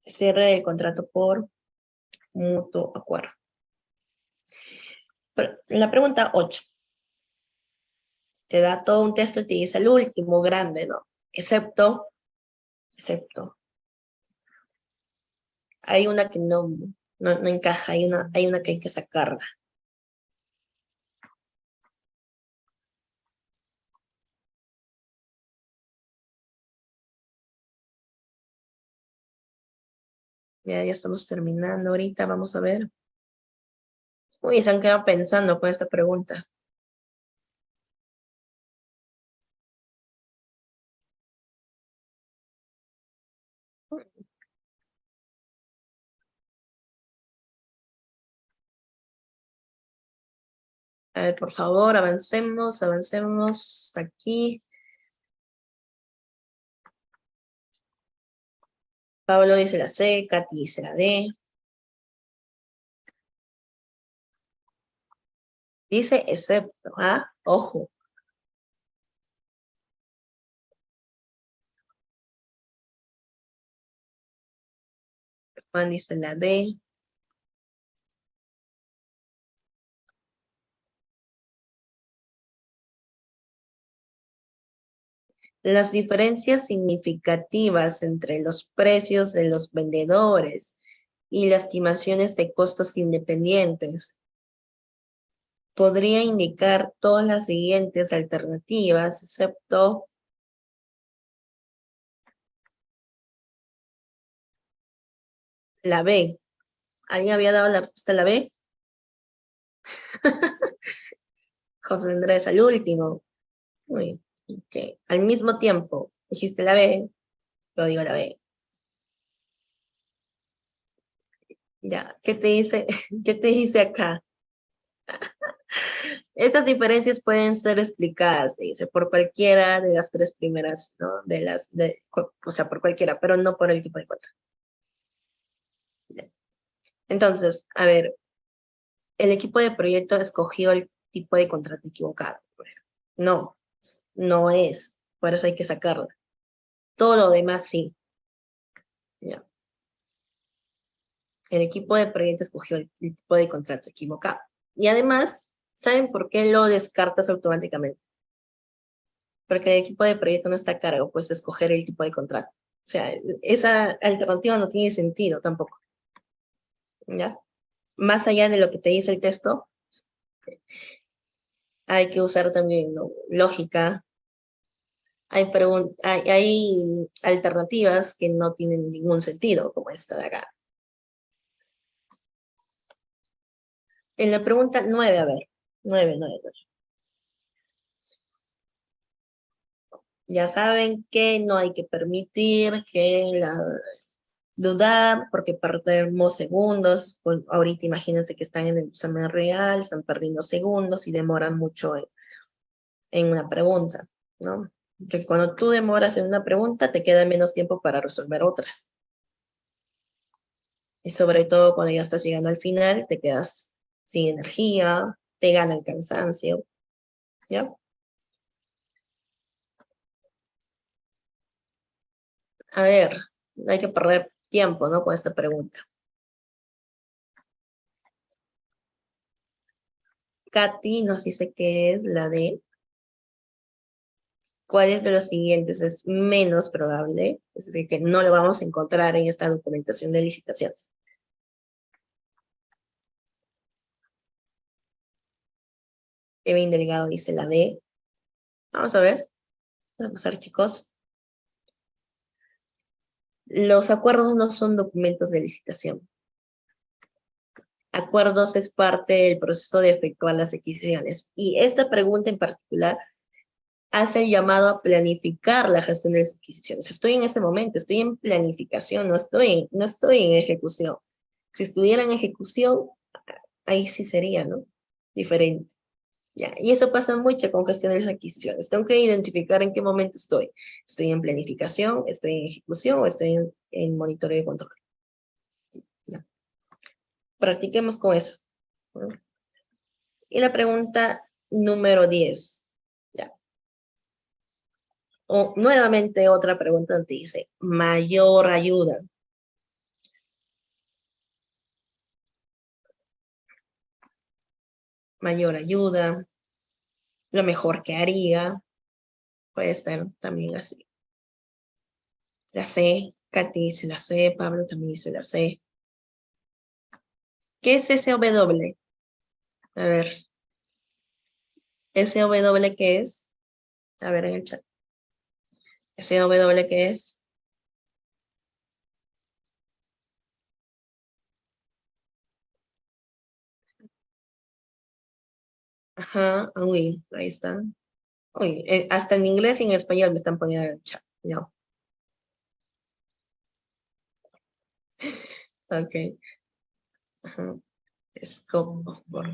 Cierre del contrato por mutuo acuerdo. En la pregunta 8, te da todo un texto y te dice el último grande, ¿no? Excepto, hay una que no encaja, hay una que hay que sacarla. Ya estamos terminando ahorita, vamos a ver. Uy, se han quedado pensando con esta pregunta. A ver, por favor, avancemos aquí. Pablo dice la C, Katy dice la D. Dice excepto, ¿ah? Ojo. Juan dice la D. Las diferencias significativas entre los precios de los vendedores y las estimaciones de costos independientes podría indicar todas las siguientes alternativas, excepto la B. ¿Alguien había dado la respuesta a la B? José Andrés, al último. Uy, ok. Al mismo tiempo, dijiste la B, yo digo la B. Ya, ¿qué te dice? ¿Qué te dice acá? Estas diferencias pueden ser explicadas, dice, por cualquiera de las 3 primeras, ¿no? O sea, por cualquiera, pero no por el tipo de contrato. Entonces, a ver, el equipo de proyecto escogió el tipo de contrato equivocado. No, no es, por eso hay que sacarlo. Todo lo demás sí. Ya. El equipo de proyecto escogió el tipo de contrato equivocado. Y además, ¿saben por qué lo descartas automáticamente? Porque el equipo de proyecto no está a cargo, pues, de escoger el tipo de contrato. O sea, esa alternativa no tiene sentido tampoco, ¿ya? Más allá de lo que te dice el texto, hay que usar también, ¿no?, lógica. Hay alternativas que no tienen ningún sentido, como esta de acá. En la pregunta 9, a ver, 9. Ya saben que no hay que permitir dudar, porque perdemos segundos. Pues ahorita imagínense que están en el examen real, están perdiendo segundos y demoran mucho en una pregunta, ¿no? Porque cuando tú demoras en una pregunta, te queda menos tiempo para resolver otras. Y sobre todo cuando ya estás llegando al final, te quedas sin energía, te gana el cansancio, ¿ya? A ver, no hay que perder tiempo, ¿no? Con esta pregunta. Katy nos dice que es la de ¿cuáles de los siguientes es menos probable? Es decir, que no lo vamos a encontrar en esta documentación de licitaciones. Kevin Delgado dice la D. Vamos a ver. Vamos a pasar, chicos. Los acuerdos no son documentos de licitación. Acuerdos es parte del proceso de efectuar las adquisiciones. Y esta pregunta en particular hace el llamado a planificar la gestión de las adquisiciones. Estoy en ese momento, estoy en planificación, no estoy en ejecución. Si estuviera en ejecución, ahí sí sería, ¿no? Diferente. Ya, y eso pasa mucho con gestión de las adquisiciones. Tengo que identificar en qué momento estoy. ¿Estoy en planificación, estoy en ejecución o estoy en monitoreo y control? Ya. Practiquemos con eso, ¿no? Y la pregunta número 10. Ya. O nuevamente otra pregunta donde dice, mayor ayuda. Mayor ayuda, lo mejor que haría, puede ser también así. La C, Katy dice la C, Pablo también dice la C. ¿Qué es SOW? A ver, SOW, ¿qué es? A ver en el chat. SOW, ¿qué es? Ajá, uy, ahí está. Uy, hasta en inglés y en español me están poniendo en el chat. No, ok. Ajá. Scope of work.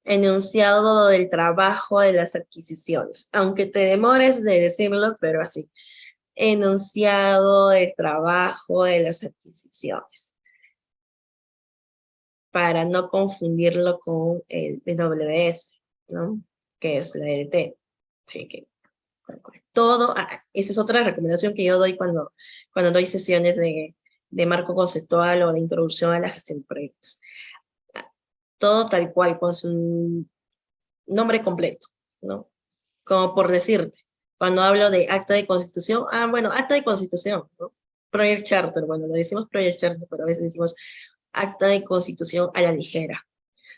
Enunciado del trabajo de las adquisiciones. Aunque te demores de decirlo, pero así. Enunciado del trabajo de las adquisiciones. Para no confundirlo con el WS, ¿no? Que es la EDT. Sí, que todo, esa es otra recomendación que yo doy cuando doy sesiones de marco conceptual o de introducción a la gestión de proyectos. Todo tal cual, con su nombre completo, ¿no? Como por decirte, cuando hablo de acta de constitución, bueno, acta de constitución, ¿no? Project Charter, bueno, lo decimos Project Charter, pero a veces decimos acta de constitución a la ligera.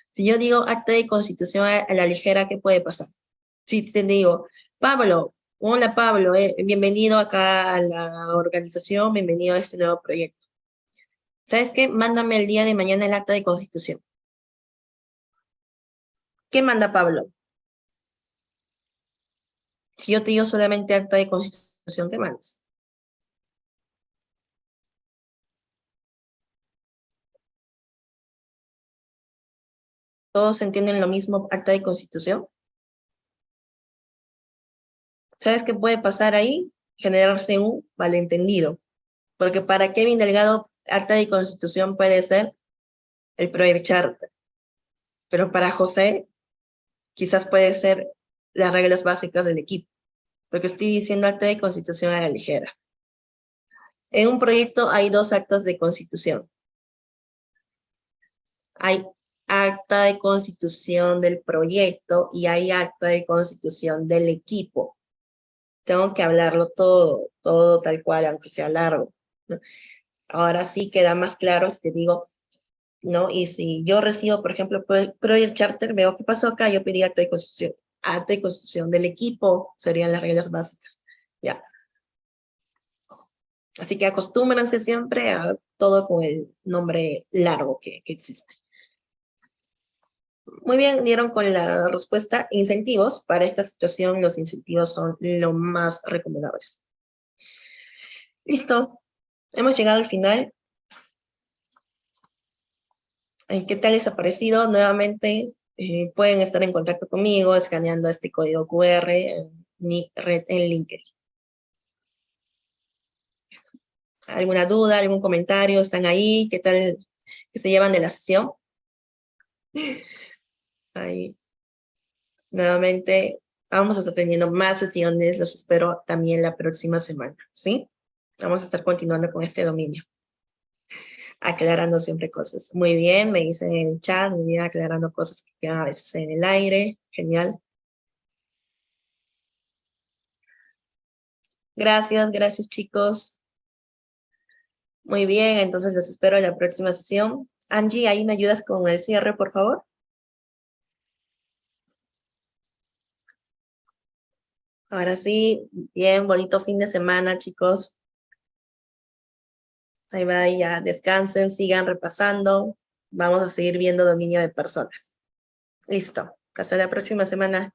Si yo digo acta de constitución a la ligera, ¿qué puede pasar? Si te digo, Pablo, hola Pablo, bienvenido acá a la organización, bienvenido a este nuevo proyecto. ¿Sabes qué? Mándame el día de mañana el acta de constitución. ¿Qué manda Pablo? Si yo te digo solamente acta de constitución, ¿qué mandas? ¿Todos entienden lo mismo, acta de constitución? ¿Sabes qué puede pasar ahí? Generarse un malentendido. Porque para Kevin Delgado, acta de constitución puede ser el Project Charter. Pero para José, quizás puede ser las reglas básicas del equipo. Porque estoy diciendo acta de constitución a la ligera. En un proyecto hay dos actas de constitución. Hay acta de constitución del proyecto y hay acta de constitución del equipo. Tengo que hablarlo todo tal cual, aunque sea largo, ¿no? Ahora sí queda más claro si te digo, ¿no? Y si yo recibo, por ejemplo, Project Charter, veo qué pasó acá, yo pedí acta de constitución. Acta de constitución del equipo serían las reglas básicas, ¿ya? Así que acostúmbrense siempre a todo con el nombre largo que existe. Muy bien, dieron con la respuesta incentivos. Para esta situación los incentivos son lo más recomendables. Listo, hemos llegado al final. ¿Qué tal les ha parecido? Nuevamente pueden estar en contacto conmigo escaneando este código QR en mi red en LinkedIn. ¿Alguna duda, algún comentario? ¿Están ahí? ¿Qué tal que se llevan de la sesión? Ahí. Nuevamente, vamos a estar teniendo más sesiones. Los espero también la próxima semana, ¿sí? Vamos a estar continuando con este dominio. Aclarando siempre cosas. Muy bien, me dicen en el chat, muy bien, aclarando cosas que quedan a veces en el aire. Genial. Gracias chicos. Muy bien, entonces los espero en la próxima sesión. Angie, ahí me ayudas con el cierre, por favor. Ahora sí, bien, bonito fin de semana, chicos. Ahí va, ya descansen, sigan repasando. Vamos a seguir viendo dominio de personas. Listo. Hasta la próxima semana.